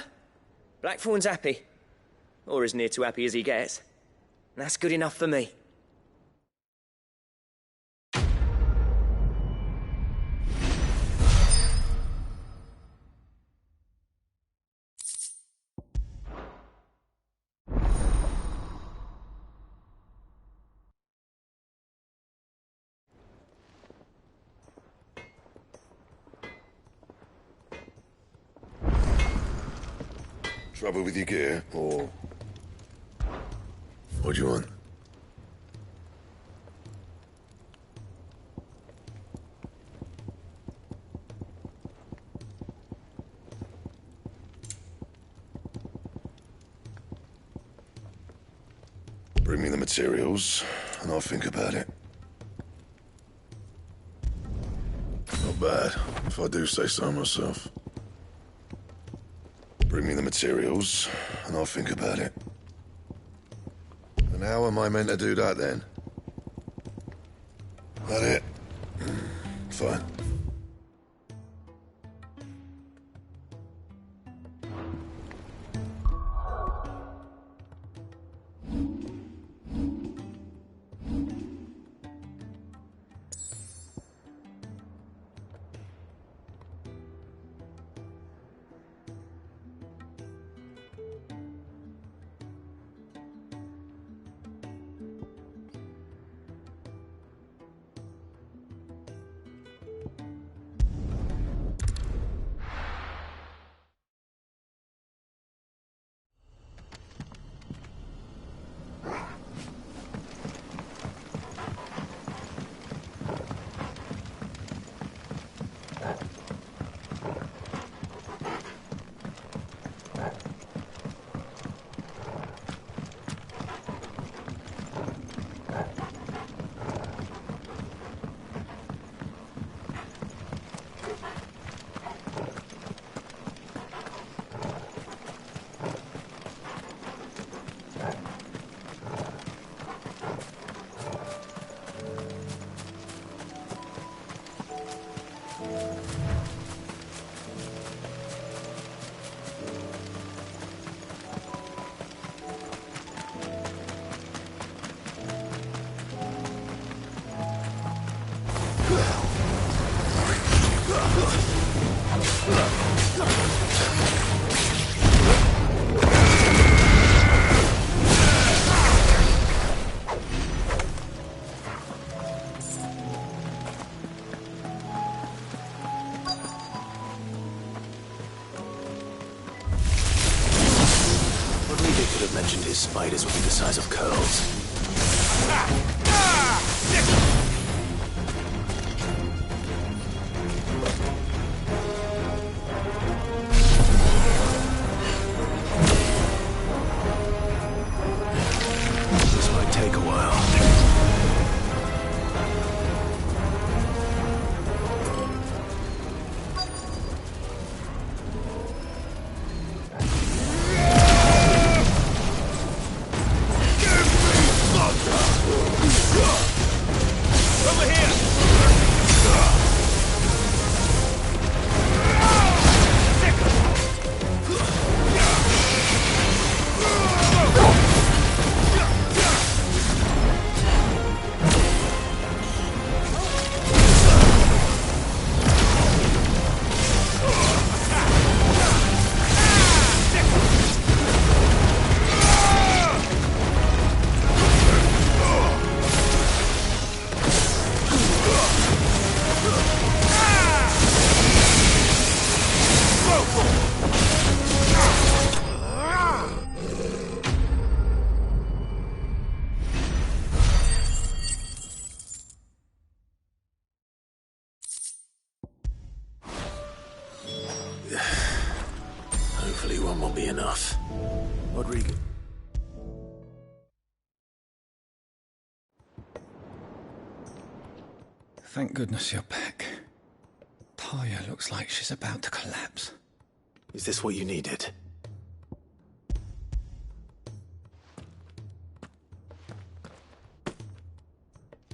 Blackthorn's happy. Or as near to happy as he gets. And that's good enough for me. Trouble with your gear, or... What do you want? Bring me the materials, and I'll think about it. Not bad, if I do say so myself. Bring me the materials, and I'll think about it. And how am I meant to do that, then? That it? Fine. His spiders would be the size of curls. This might take a while. Hopefully one won't be enough. Rodrigo. Thank goodness you're back. Taya looks like she's about to collapse. Is this what you needed?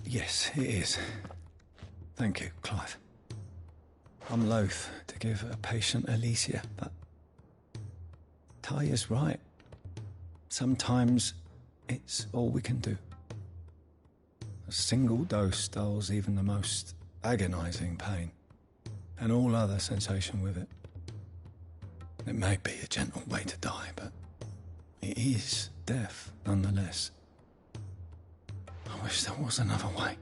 Yes, it is. Thank you, Clive. I'm loath to give a patient Alicia, but Taya's right. Sometimes it's all we can do. A single dose dulls even the most agonizing pain, and all other sensation with it. It may be a gentle way to die, but it is death nonetheless. I wish there was another way.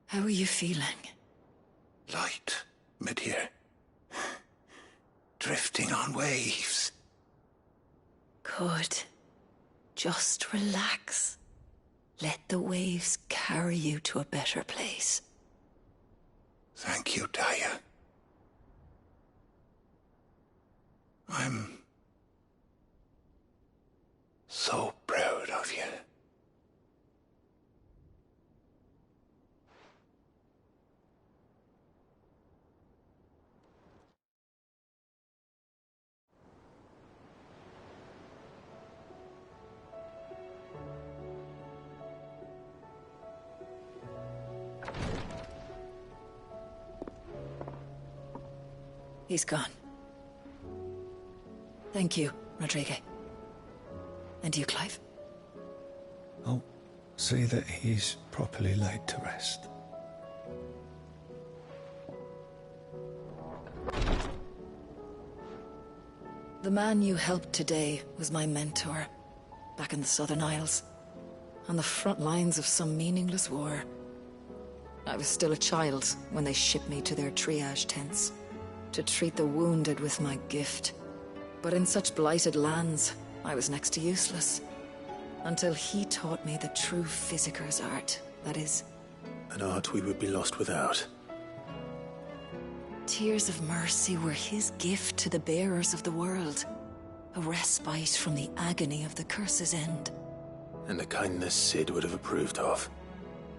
How are you feeling? Light, mid-here. Drifting on waves. Good. Just relax. Let the waves carry you to a better place. Thank you, Taya. I'm so proud of you. He's gone. Thank you, Rodrigue. And you, Clive? I'll see that he's properly laid to rest. The man you helped today was my mentor, back in the Southern Isles, on the front lines of some meaningless war. I was still a child when they shipped me to their triage tents, to treat the wounded with my gift. But in such blighted lands, I was next to useless. Until he taught me the true physicker's art, that is... An art we would be lost without. Tears of mercy were his gift to the bearers of the world. A respite from the agony of the curse's end. And a kindness Sid would have approved of.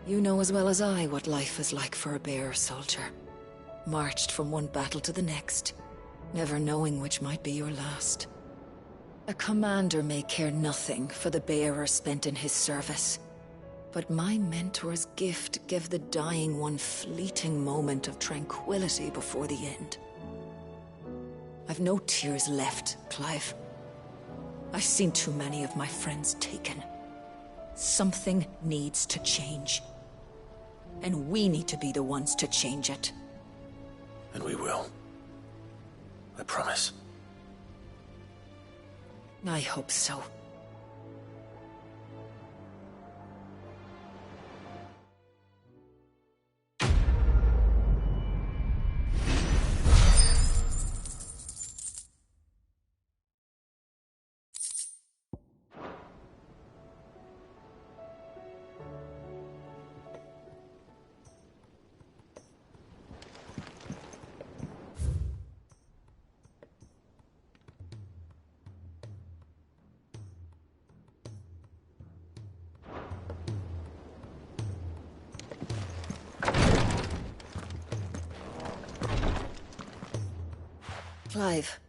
You know as well as I what life is like for a bearer soldier. Marched from one battle to the next, never knowing which might be your last. A commander may care nothing for the bearer spent in his service, but my mentor's gift gave the dying one fleeting moment of tranquility before the end. I've no tears left, Clive. I've seen too many of my friends taken. Something needs to change. And we need to be the ones to change it. And we will. I promise. I hope so. Clive,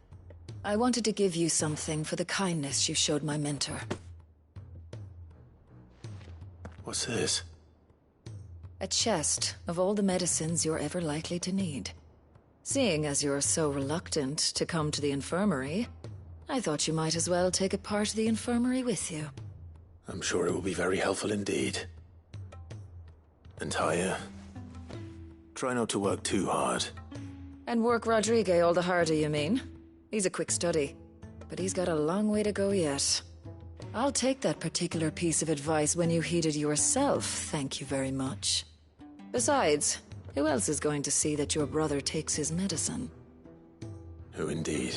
I wanted to give you something for the kindness you showed my mentor. What's this? A chest of all the medicines you're ever likely to need. Seeing as you're so reluctant to come to the infirmary, I thought you might as well take a part of the infirmary with you. I'm sure it will be very helpful indeed. And Taya, try not to work too hard. And work Rodrigue all the harder, you mean? He's a quick study, but he's got a long way to go yet. I'll take that particular piece of advice when you heed it yourself, thank you very much. Besides, who else is going to see that your brother takes his medicine? Who indeed?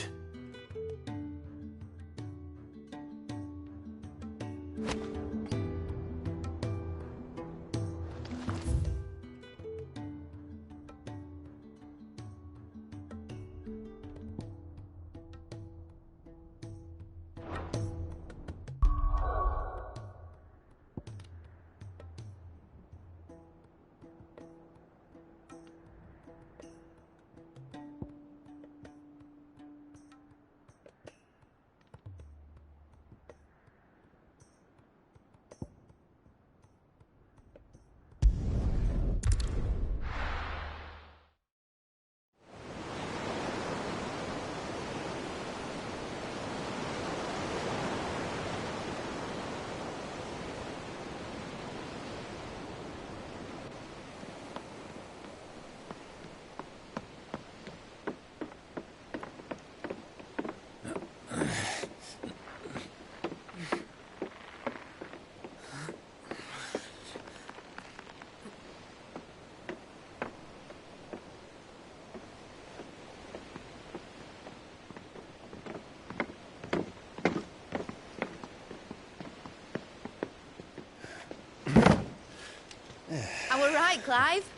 Clive.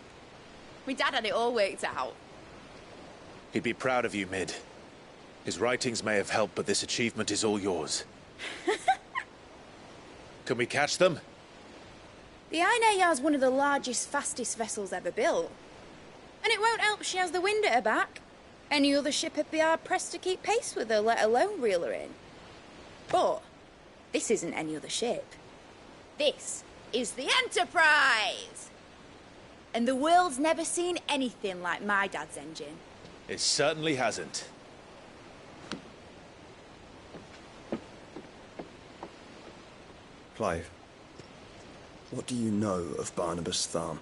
My dad had it all worked out. He'd be proud of you, Mid. His writings may have helped, but this achievement is all yours. Can we catch them? The Aina is one of the largest, fastest vessels ever built. And it won't help she has the wind at her back. Any other ship would be hard-pressed to keep pace with her, let alone reel her in. But this isn't any other ship. This is the Enterprise! And the world's never seen anything like my dad's engine. It certainly hasn't. Clive, what do you know of Barnabas Tharm?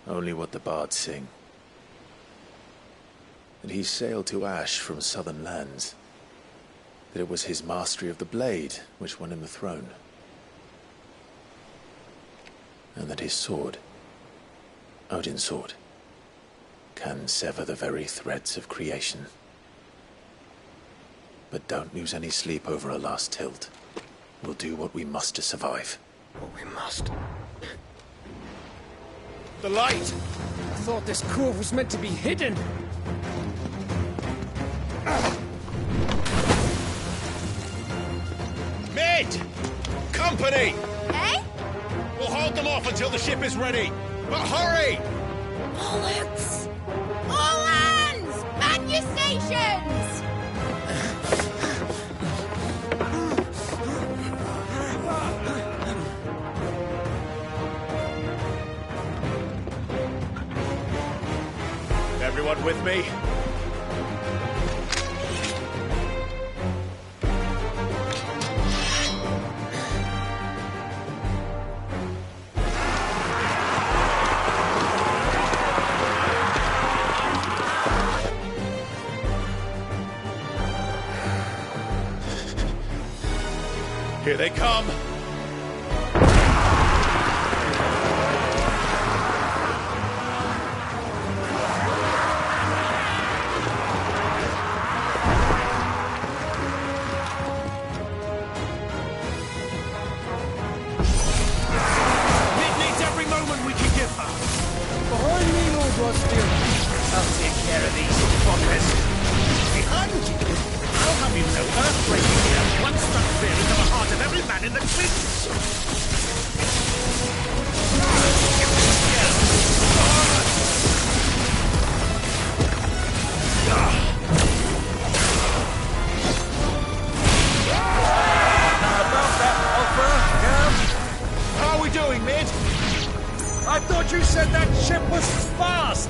Only what the bards sing. That he sailed to Ash from southern lands. That it was his mastery of the blade which won him the throne. And that his sword, Odin's sword, can sever the very threads of creation. But don't lose any sleep over a last tilt. We'll do what we must to survive. What we must. The light! I thought this cove was meant to be hidden. Mid! Company! Eh? We'll hold them off until the ship is ready. But hurry! Bullets! All hands! Man your stations! Everyone with me? Here they come! I'll take care of these fuckers. Behind you, I'll have you know earthbreaking here once struck fear into the heart of every man in the twins. About that, Alpha, Cam? How are we doing, Mid? I thought you said that ship was fast!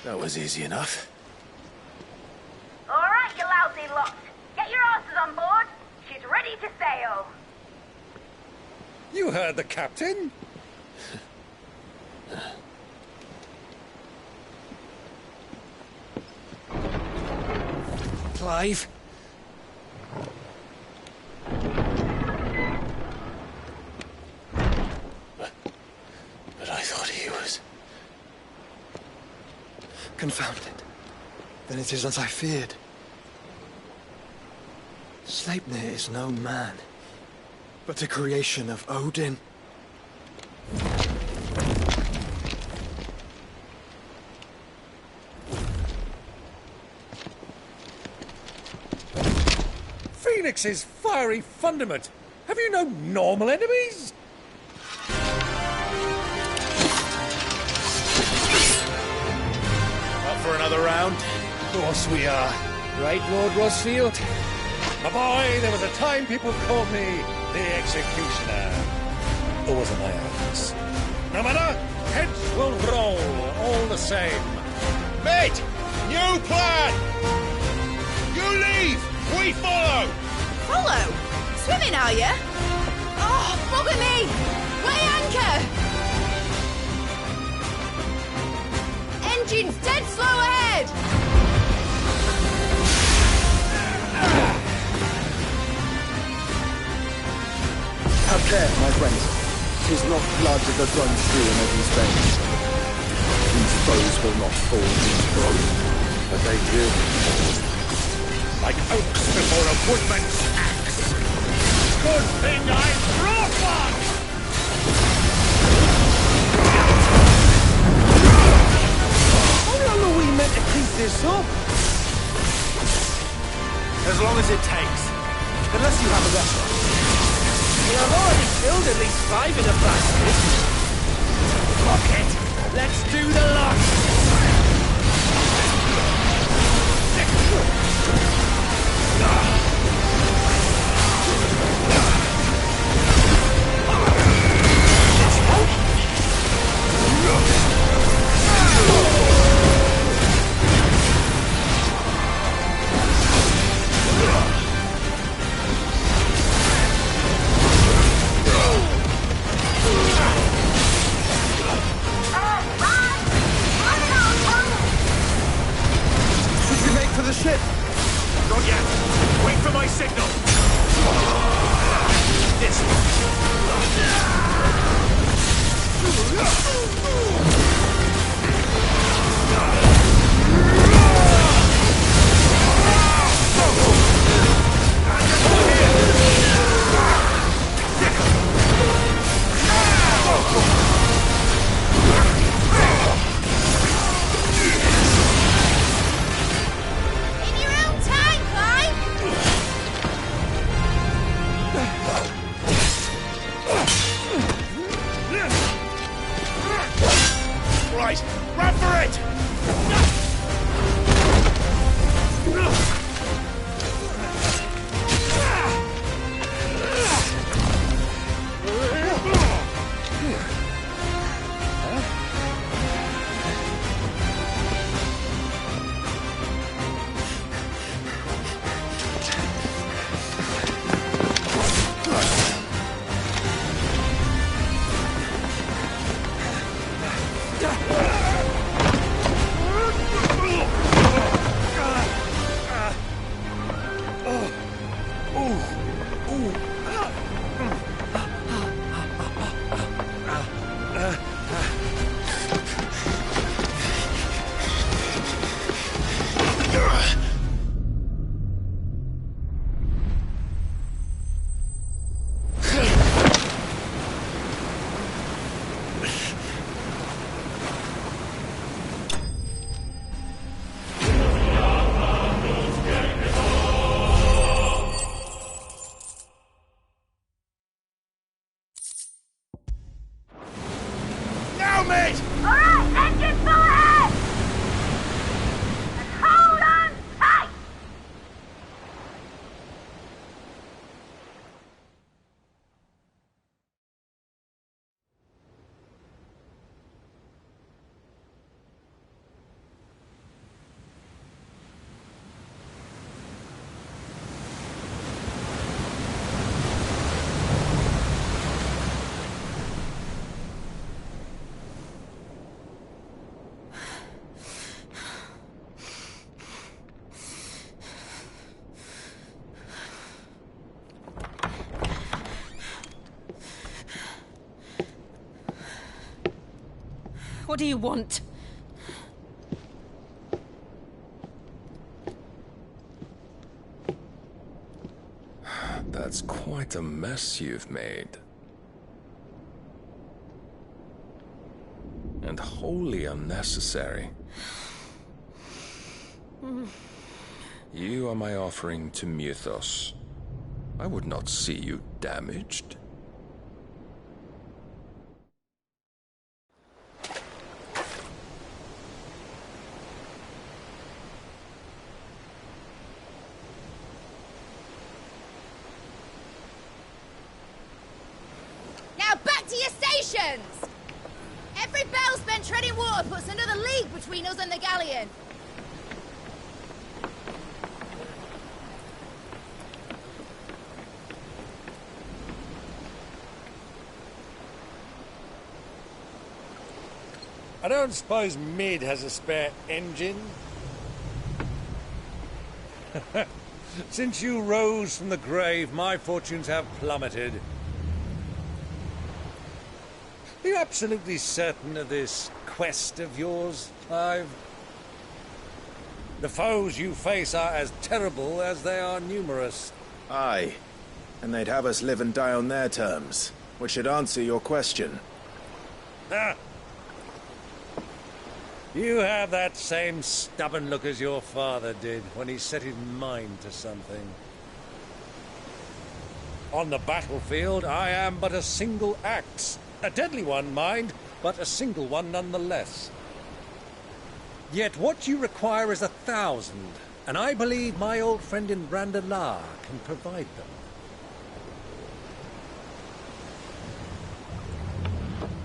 That was easy enough. All right, you lousy lot. Get your asses on board. heard the captain. Clive? But I thought he was... Confounded. Then it is as I feared. Sleipnir is no man, but a creation of Odin. Phoenix's fiery fundament. Have you no normal enemies? Up for another round? Of course we are. Right, Lord Rosfield? My boy, there was a time people called me the Executioner. Or was it my arms? No matter, heads will roll all the same. Mate! New plan! You leave! We follow! Follow? Swimming, are you? Oh, bugger me! Weigh anchor! Engine's dead slow ahead! Have care, my friends. 'Tis not blood that runs through in every veins. These foes will not fall these blows, but they will. Like oaks before a woodman's axe. Good thing I brought one! How long are we meant to keep this up? As long as it takes. Unless you have a restaurant. Well, I've already killed at least 5 in the basket. Fuck it. Let's do the lot. Ship! Not yet. Wait for my signal. This right. Run for it! Mate! Alright, engine full ahead! And hold on tight! What do you want? That's quite a mess you've made. And wholly unnecessary. You are my offering to Mythos. I would not see you damaged. Now back to your stations! Every bell spent treading water puts another league between us and the galleon. I don't suppose Mid has a spare engine? Since you rose from the grave, my fortunes have plummeted. Are you absolutely certain of this quest of yours, Clive? The foes you face are as terrible as they are numerous. Aye, and they'd have us live and die on their terms, which should answer your question. Ah! You have that same stubborn look as your father did when he set his mind to something. On the battlefield, I am but a single axe. A deadly one, mind, but a single one nonetheless. Yet what you require is 1,000, and I believe my old friend in Randalar can provide them.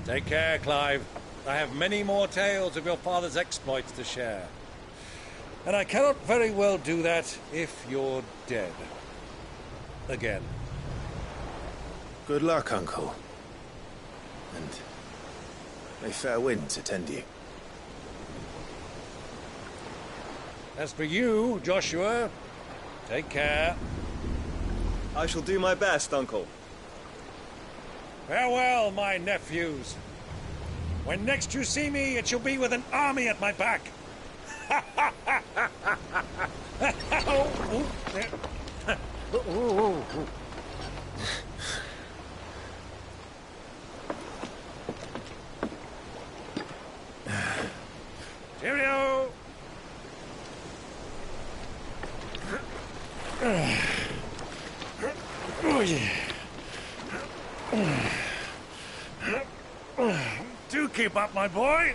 Take care, Clive. I have many more tales of your father's exploits to share. And I cannot very well do that if you're dead. Again. Good luck, Uncle. And may fair winds attend you. As for you, Joshua, take care. I shall do my best, Uncle. Farewell, my nephews. When next you see me, it shall be with an army at my back. Cheerio! Oh, yeah. Do keep up, my boy.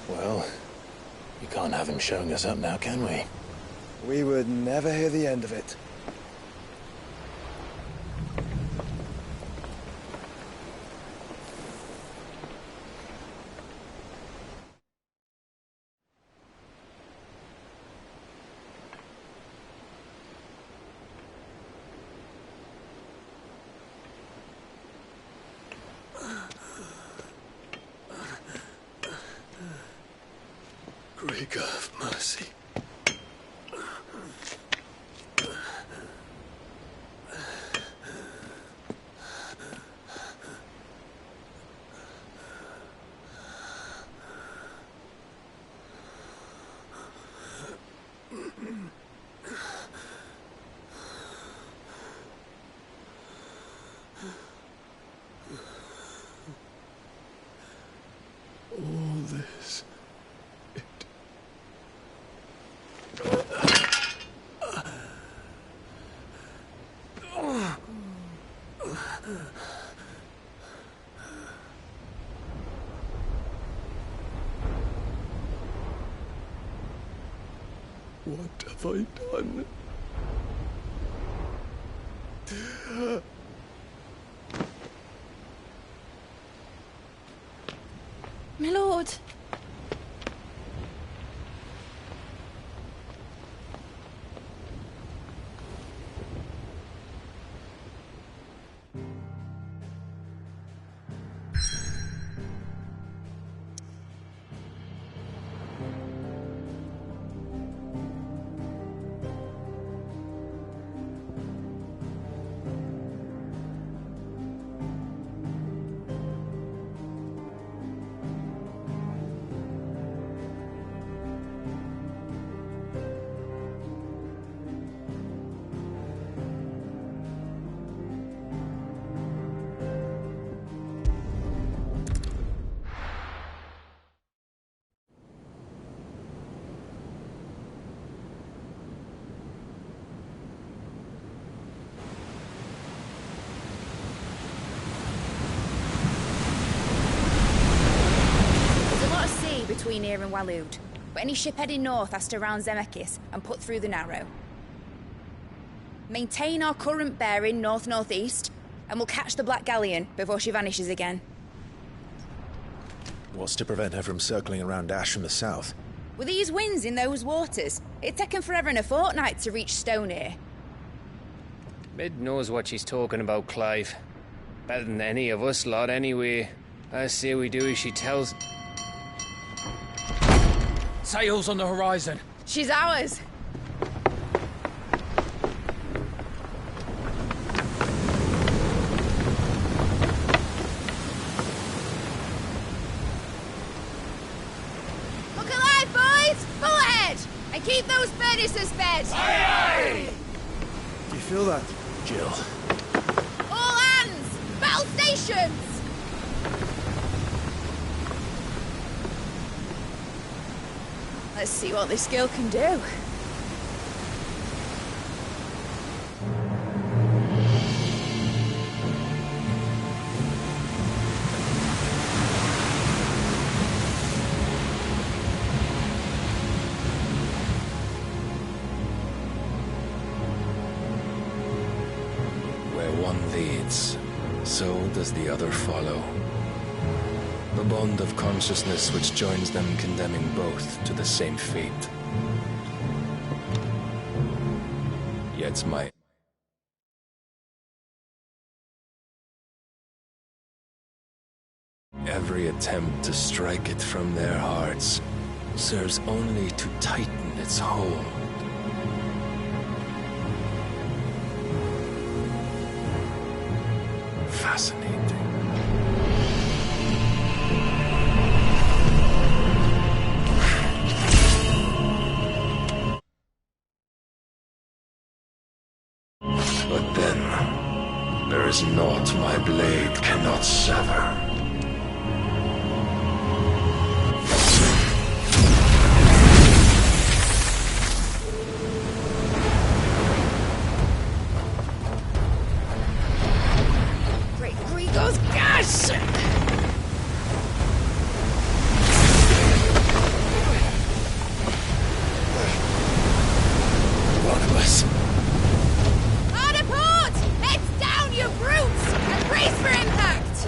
Well, we can't have him showing us up now, can we? We would never hear the end of it. Great God of mercy. All this. What have I done? My lord. and Waloed. But any ship heading north has to round Zemeckis and put through the Narrow. Maintain our current bearing north-northeast, and we'll catch the Black Galleon before she vanishes again. What's to prevent her from circling around Ash from the south? With these winds in those waters, it'd taken forever and a fortnight to reach Stonehere. Mid knows what she's talking about, Clive. Better than any of us lot, anyway. I say we do as she tells. Sails on the horizon. She's ours. Look alive, boys! Full ahead! And keep those furnaces fed! Aye, aye! Do you feel that, Jill? All hands! Battle stations! Let's see what this girl can do. Where one leads, so does the other follow. The bond of consciousness which joins them condemning both to the same fate. Yet my every attempt to strike it from their hearts serves only to tighten its hold. Fascinating. But then, there is naught my blade cannot sever. Great Grigor's gas! Barnabas. Hard a port! Heads down, you brutes! And brace for impact!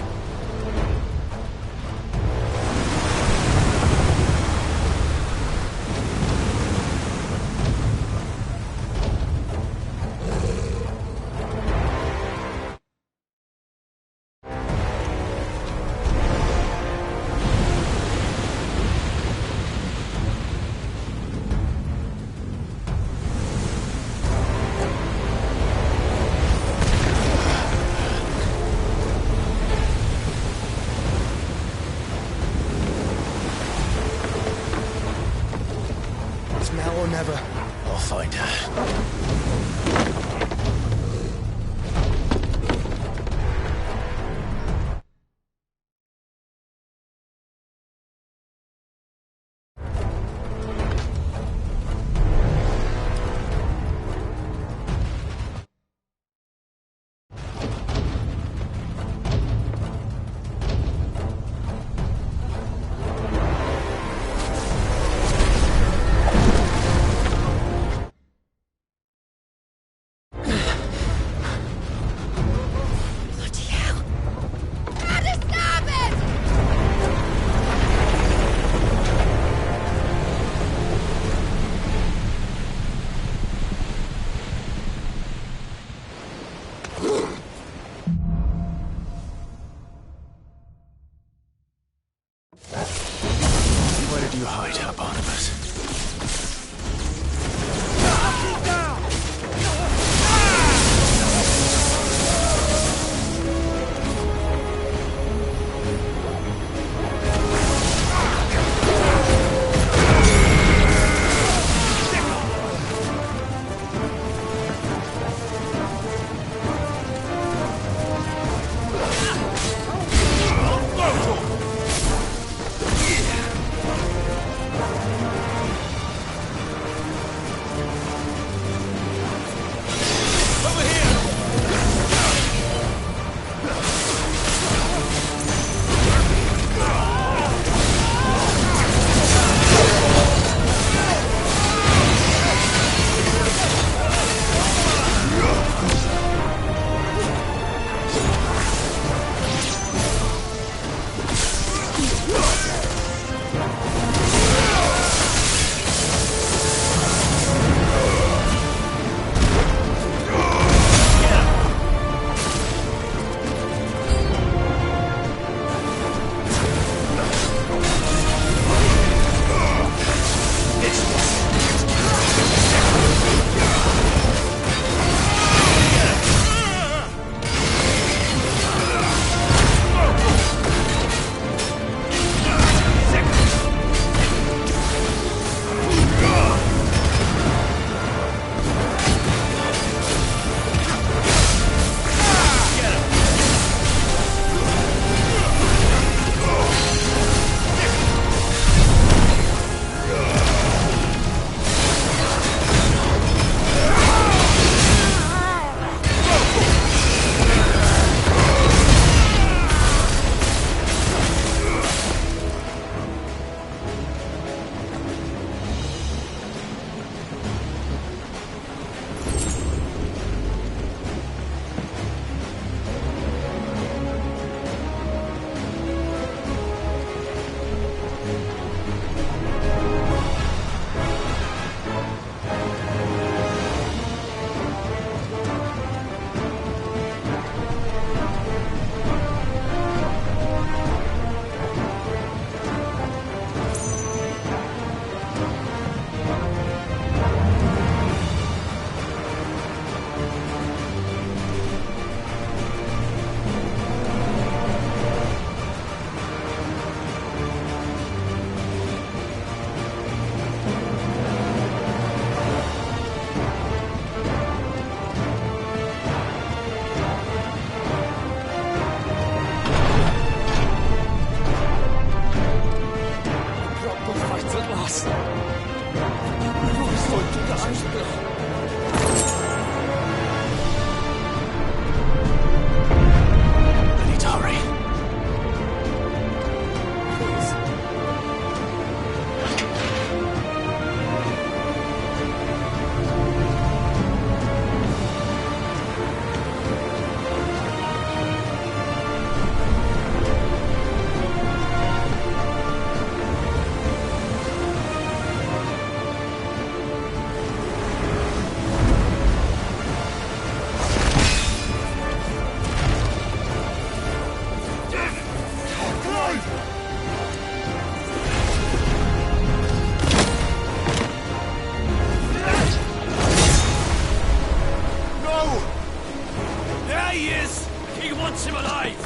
is! The king wants him alive!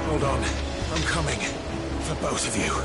Hold on. I'm coming. For both of you.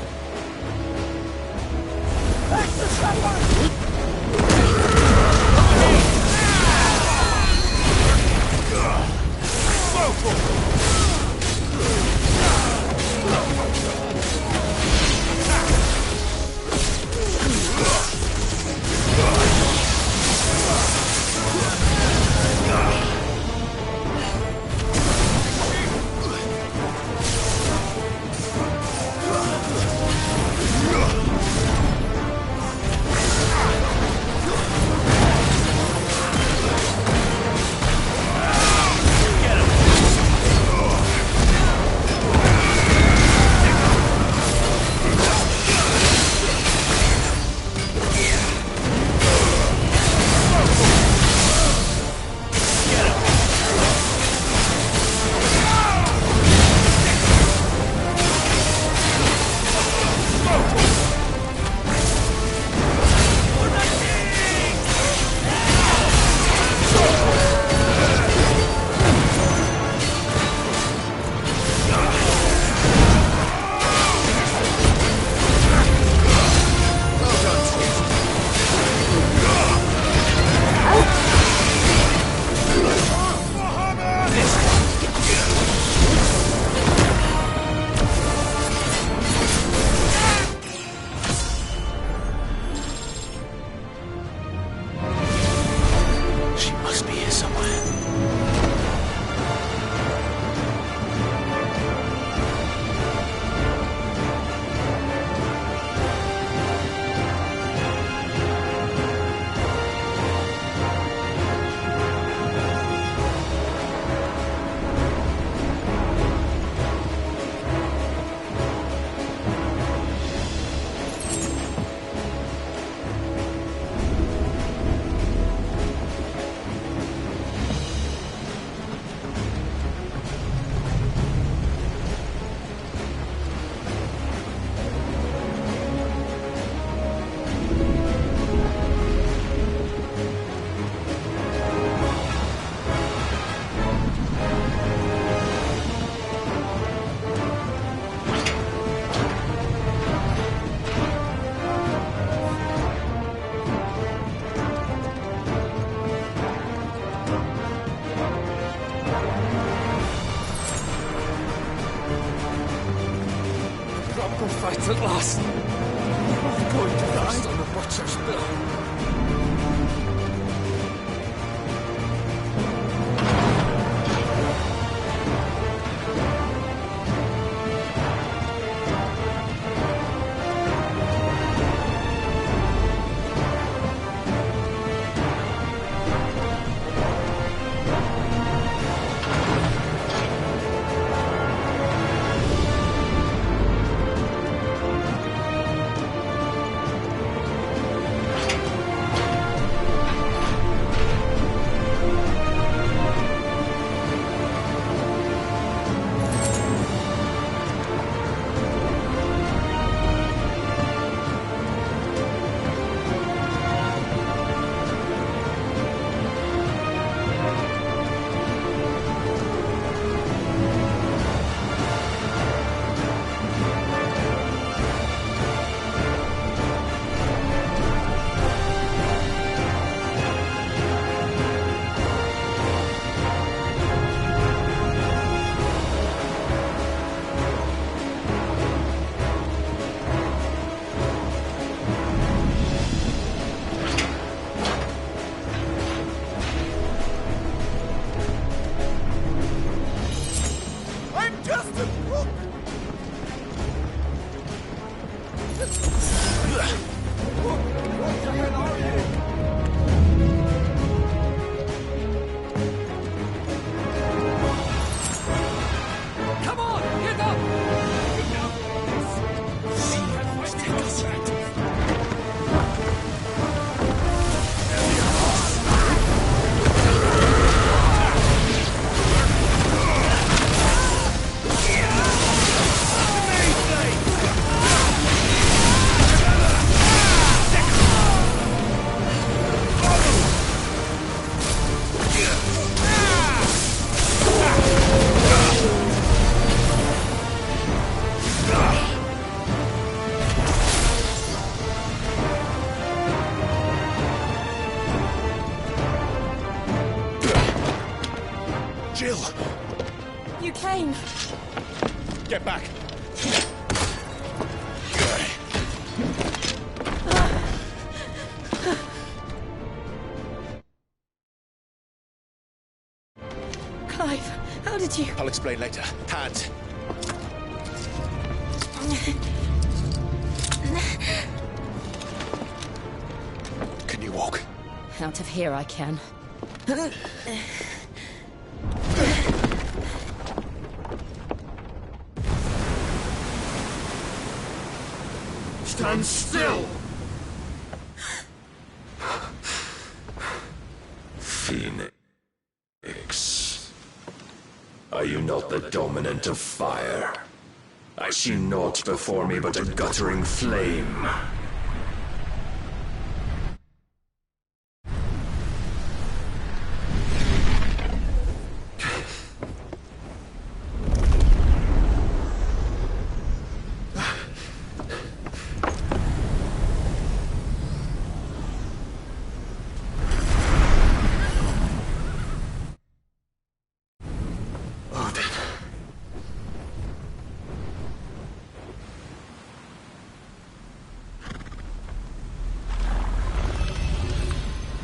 Fight at last. I'm going to die on the butcher's bill. Jill! You came. Get back! Clive, how did you... I'll explain later. Hands! Can you walk? Out of here I can. Stand still! Phoenix. Are you not the dominant of fire? I see naught before me but a guttering flame.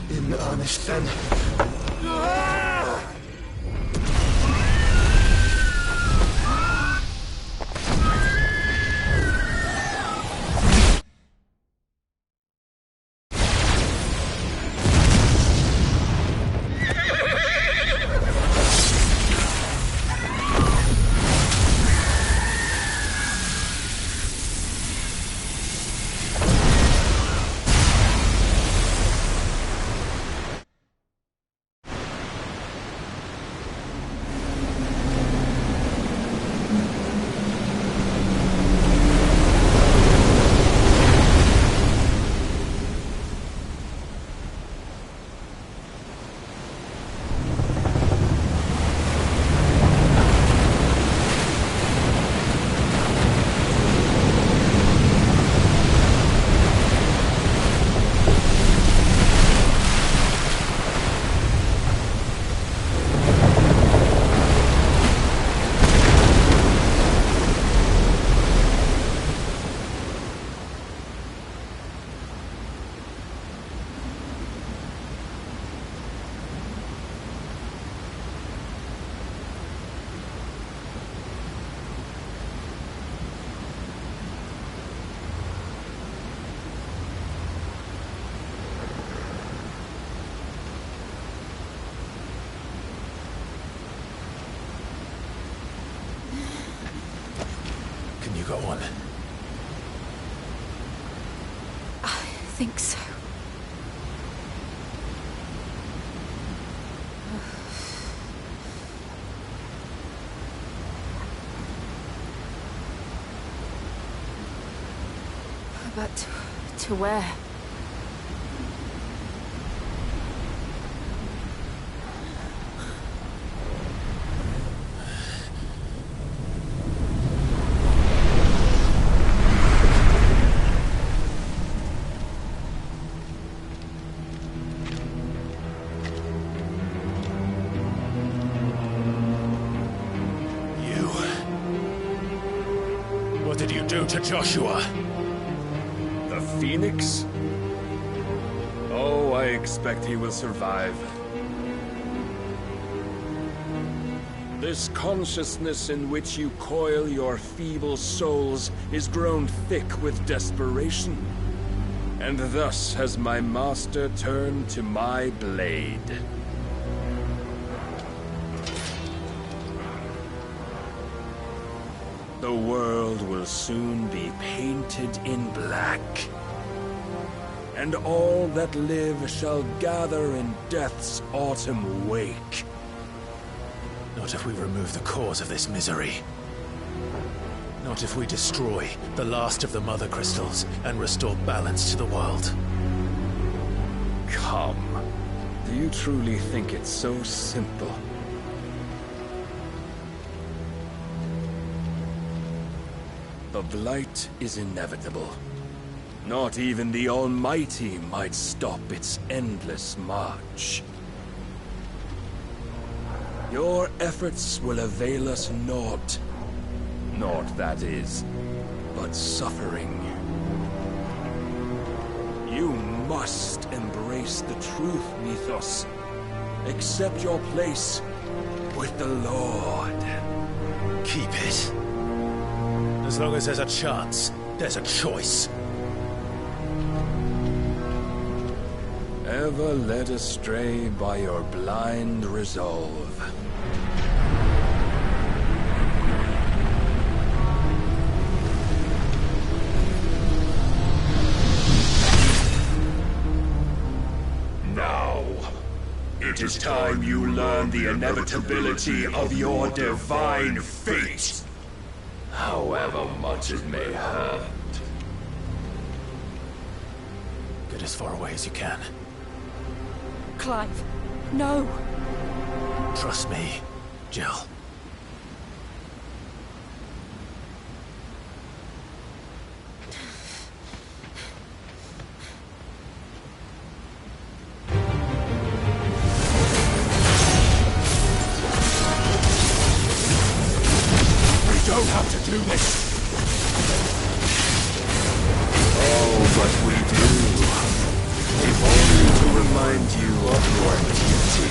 In earnest, then. Can you go on? I think so. But to where? What did you do to Joshua? The Phoenix? Oh, I expect he will survive. This consciousness in which you coil your feeble souls is grown thick with desperation. And thus has my master turned to my blade. The world will soon be painted in black. And all that live shall gather in death's autumn wake. Not if we remove the cause of this misery. Not if we destroy the last of the Mother Crystals and restore balance to the world. Come. Do you truly think it's so simple? The blight is inevitable. Not even the Almighty might stop its endless march. Your efforts will avail us naught. Naught, that is, but suffering. You must embrace the truth, Mythos. Accept your place with the Lord. Keep it. As long as there's a chance, there's a choice. Ever led astray by your blind resolve. Now, it is time you learn the inevitability of your divine fate, however much it may hurt. Get as far away as you can. Clive, no! Trust me, Jill. We don't have to do this! Oh, but we do. If only to remind you of your duty.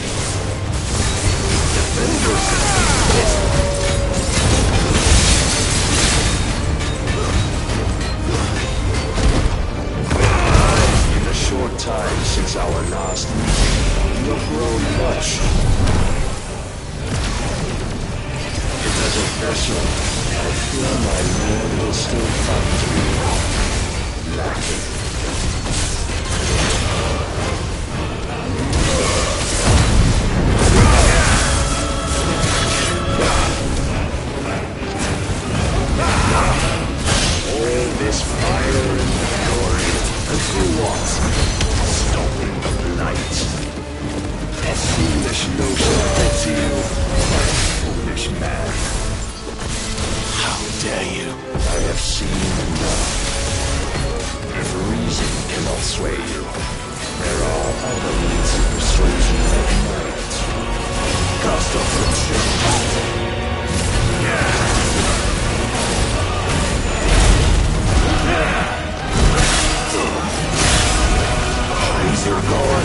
Defend yourself. In the short time since our last meeting, you have grown much. Yet as a vessel, I fear my lord will still find you lacking. All this fire and glory, and for what? Stopping the blight. A foolish notion fits you, foolish man. How dare you? I have seen enough. If reason cannot sway you, there are other means of persuasion that might. Cast off the chains. Praise your God.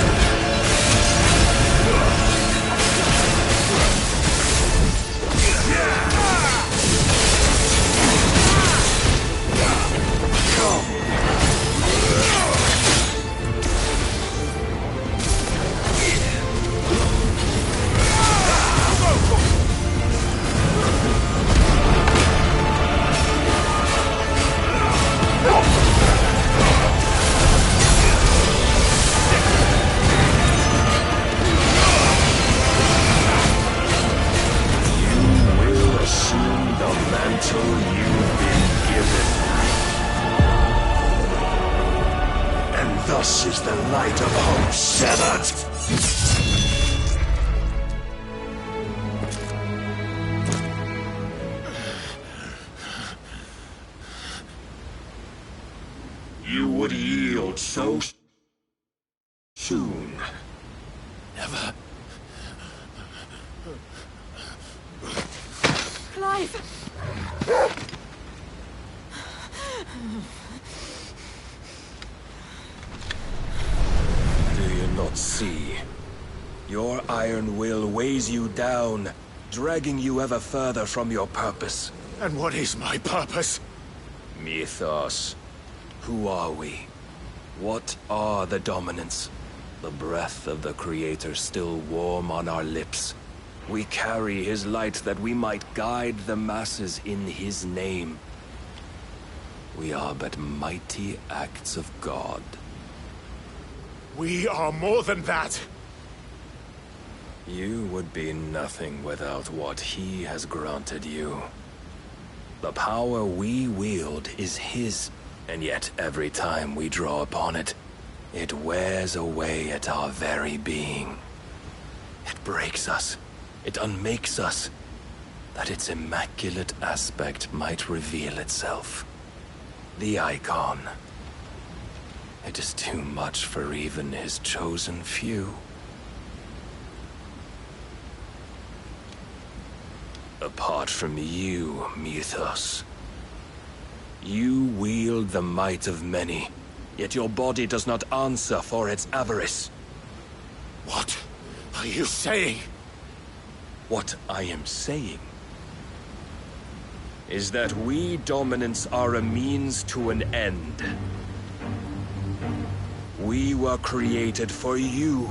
Thus is the light of hope severed. You would yield so soon. Never. Clive! Do you not see? Your iron will weighs you down, dragging you ever further from your purpose. And what is my purpose? Mythos. Who are we? What are the dominants? The breath of the Creator still warm on our lips. We carry his light that we might guide the masses in his name. We are but mighty acts of God. We are more than that. You would be nothing without what he has granted you. The power we wield is his, and yet every time we draw upon it, it wears away at our very being. It breaks us. It unmakes us, that its immaculate aspect might reveal itself. The icon. It is too much for even his chosen few. Apart from you, Mythos. You wield the might of many, yet your body does not answer for its avarice. What are you saying? What I am saying is that we dominants are a means to an end. We were created for you,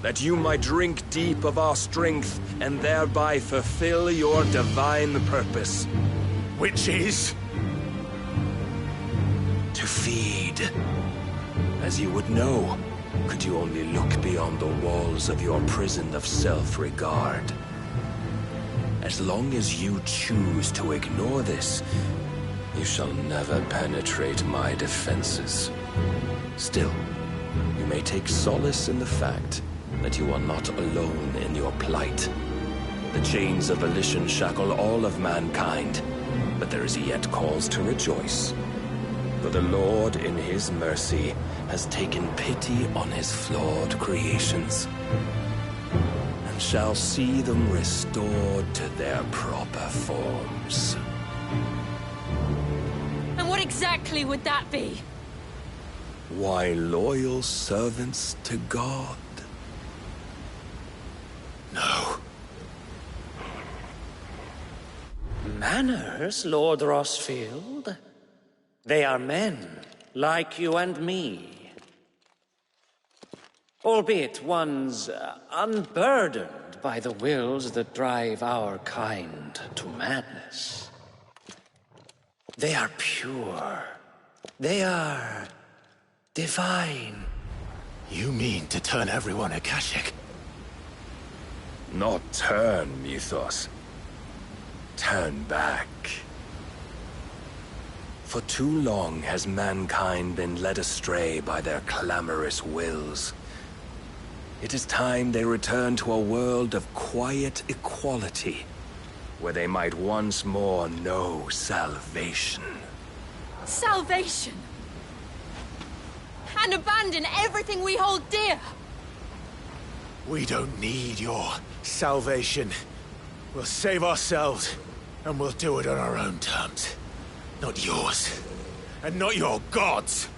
that you might drink deep of our strength and thereby fulfill your divine purpose. Which is? To feed. As you would know, could you only look beyond the walls of your prison of self-regard. As long as you choose to ignore this, you shall never penetrate my defenses. Still, you may take solace in the fact that you are not alone in your plight. The chains of volition shackle all of mankind, but there is yet cause to rejoice. For the Lord, in his mercy, has taken pity on his flawed creations, and shall see them restored to their proper forms. And what exactly would that be? Why, loyal servants to God. No. Manners, Lord Rossfield? They are men, like you and me. Albeit one's unburdened by the wills that drive our kind to madness. They are pure. They are divine. You mean to turn everyone Akashic? Not turn, Mythos. Turn back. For too long has mankind been led astray by their clamorous wills. It is time they return to a world of quiet equality, where they might once more know salvation. Salvation? And abandon everything we hold dear? We don't need your salvation. We'll save ourselves, and we'll do it on our own terms. Not yours, and not your gods.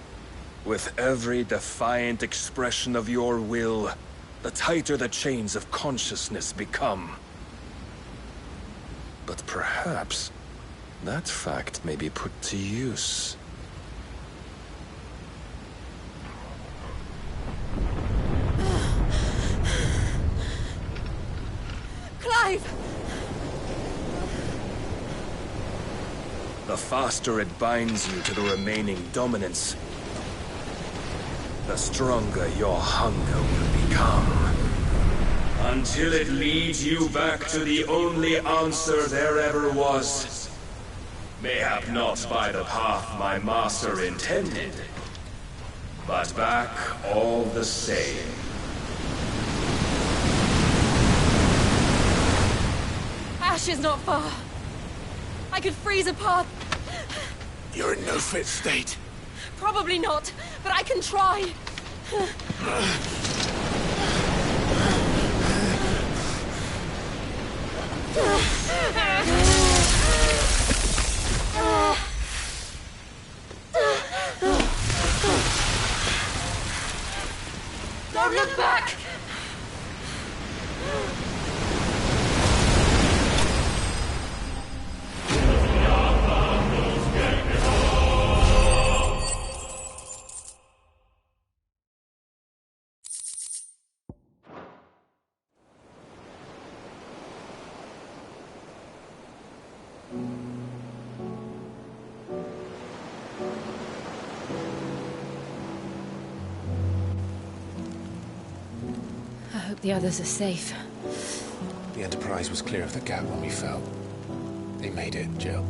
With every defiant expression of your will, the tighter the chains of consciousness become. But perhaps that fact may be put to use. Clive! The faster it binds you to the remaining dominance, the stronger your hunger will become. Until it leads you back to the only answer there ever was. Mayhap not by the path my master intended, but back all the same. Ash is not far. I could freeze a path. You're in no fit state. Probably not, but I can try. Don't look back! I hope the others are safe. The Enterprise was clear of the gap when we fell. They made it, Jill.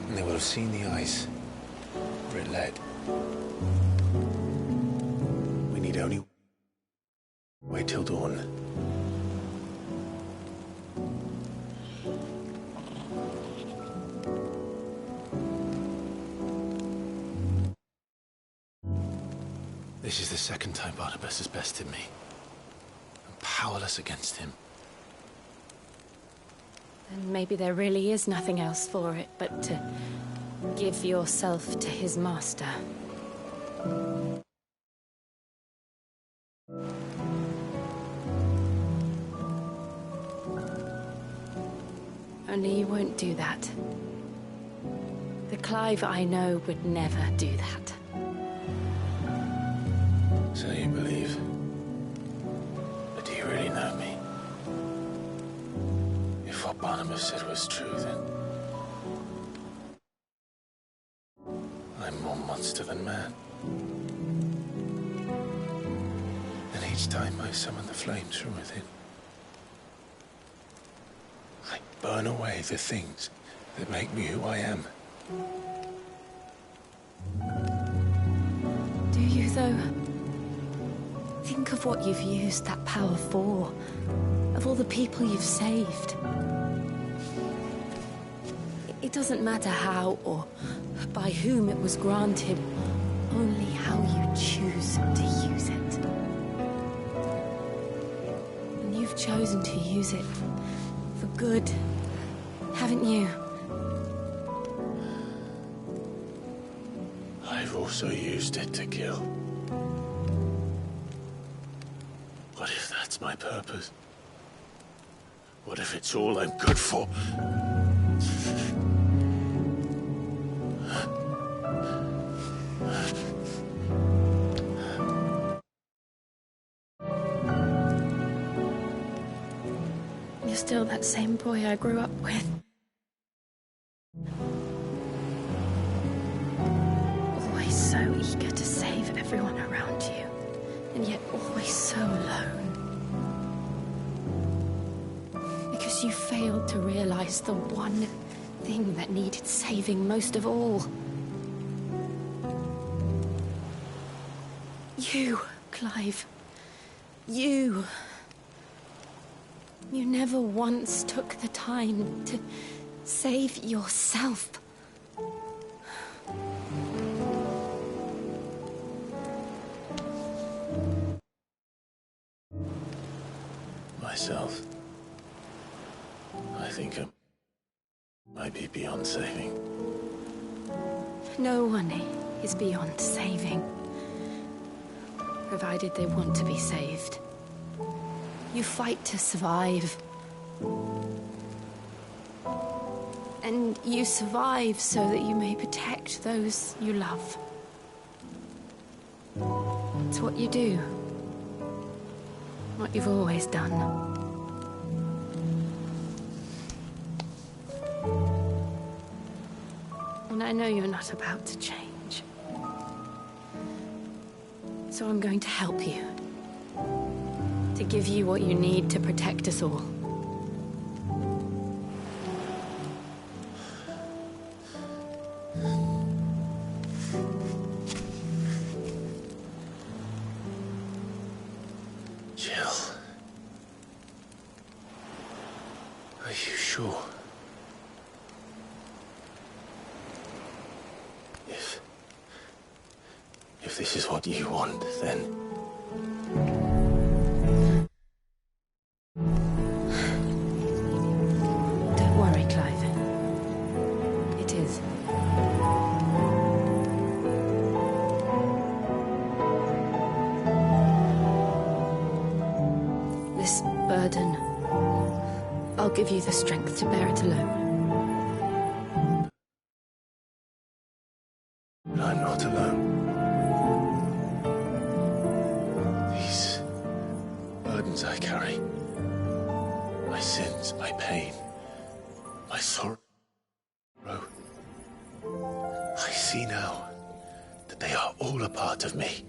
And they would have seen the ice where it led. We need only wait till dawn. This is the second time Barnabas has bested me. I'm powerless against him. then maybe there really is nothing else for it but to give yourself to his master. Only you won't do that. The Clive I know would never do that. So you believe? But do you really know me? If what Barnabas said was true, then I'm more monster than man. And each time I summon the flames from within, I burn away the things that make me who I am. Do you, though? Think of what you've used that power for. Of all the people you've saved. It doesn't matter how or by whom it was granted, only how you choose to use it. And you've chosen to use it for good, haven't you? I've also used it to kill. What if that's my purpose? What if it's all I'm good for? You're still that same boy I grew up with. Always so eager to save everyone around you, and yet always so alone. Because you failed to realize the one thing that needed saving most of all. You, Clive. You. You never once took the time to save yourself. Myself. I think I might be beyond saving. No one is beyond saving, provided they want to be saved. You fight to survive. And you survive so that you may protect those you love. It's what you do. What you've always done. And I know you're not about to change. So I'm going to help you. To give you what you need to protect us all. Jill. Are you sure? If this is what you want, then... Don't worry, Clive. It is. This burden, I'll give you the strength to bear it alone. But I'm not alone. These burdens I carry, my sins, my pain, my sorrow, I see now that they are all a part of me.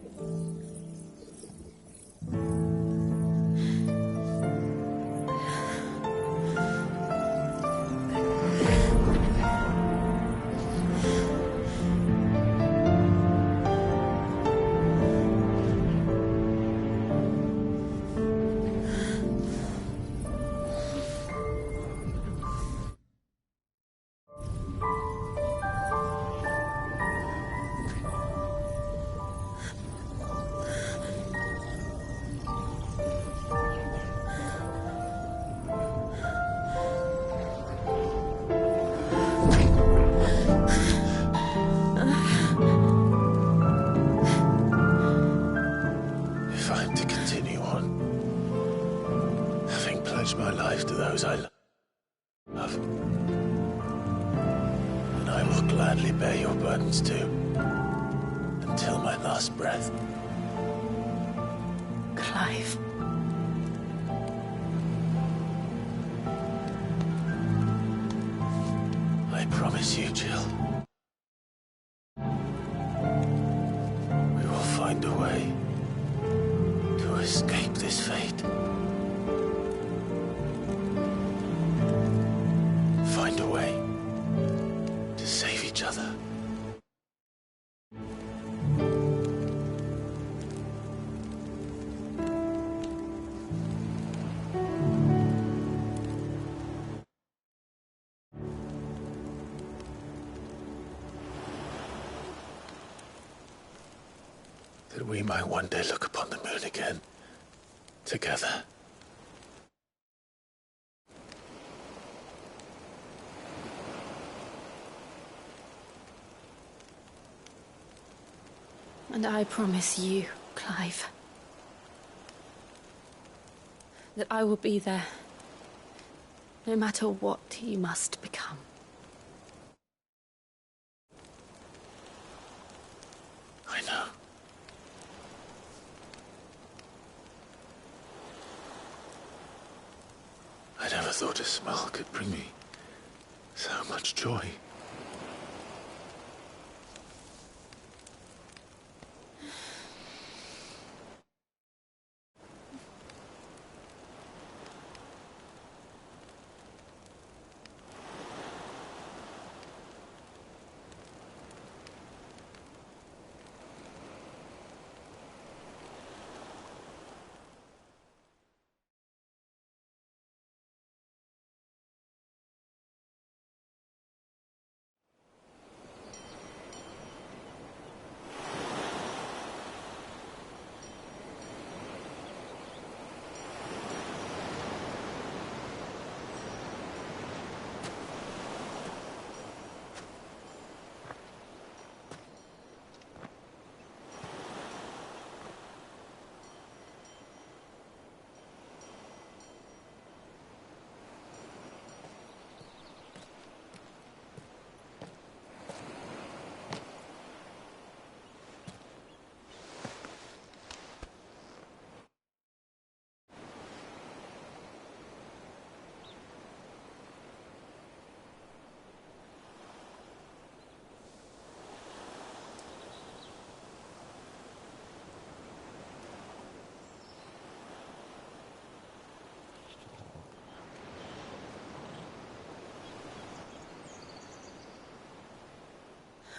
those I love. And I will gladly bear your burdens too, until my last breath. Clive. I promise you, Jill. We will find a way to escape this fate. Find a way to save each other. That we might one day look upon the moon again, together. And I promise you, Clive, that I will be there, no matter what you must become. I know. I never thought a smile could bring me so much joy.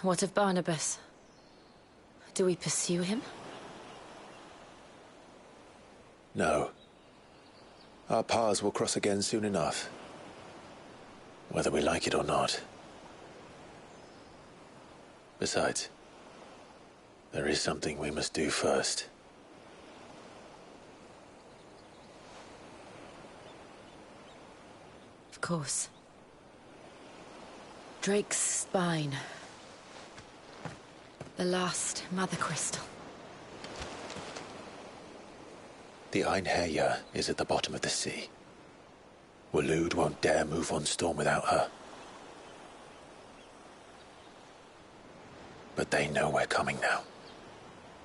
What of Barnabas? Do we pursue him? No. Our paths will cross again soon enough. Whether we like it or not. Besides, there is something we must do first. Of course. Drake's spine. The last Mother Crystal. The Einherjar is at the bottom of the sea. Waloed won't dare move on Storm without her. But they know we're coming now.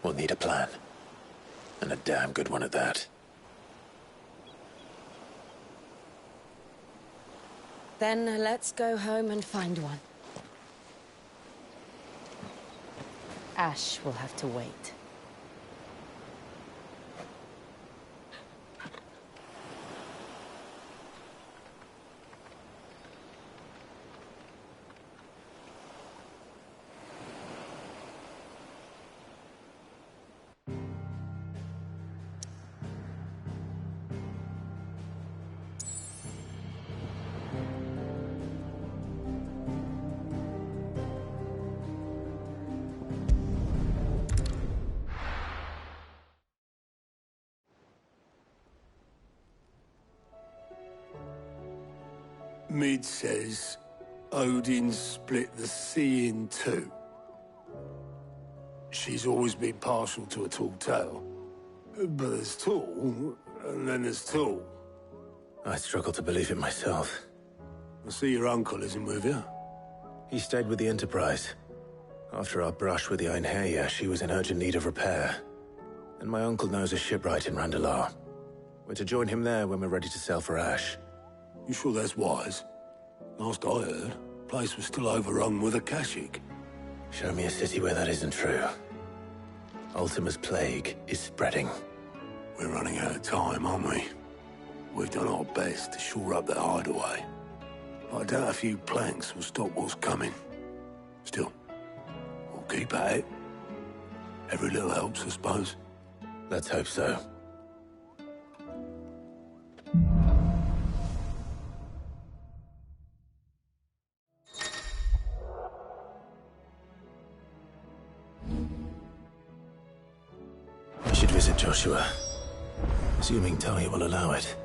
We'll need a plan. And a damn good one at that. Then let's go home and find one. Ash will have to wait. Mid says Odin split the sea in two. She's always been partial to a tall tale. But there's tall, and then there's tall. I struggle to believe it myself. I see your uncle isn't with you. He stayed with the Enterprise. After our brush with the Einherja, she was in urgent need of repair. And my uncle knows a shipwright in Randalar. We're to join him there when we're ready to sail for Ash. You sure that's wise? Last I heard, the place was still overrun with Akashic. Show me a city where that isn't true. Ultima's plague is spreading. We're running out of time, aren't we? We've done our best to shore up that hideaway. I doubt a few planks will stop what's coming. Still, we'll keep at it. Every little helps, I suppose. Let's hope so. I should visit Joshua. Assuming Talia will allow it.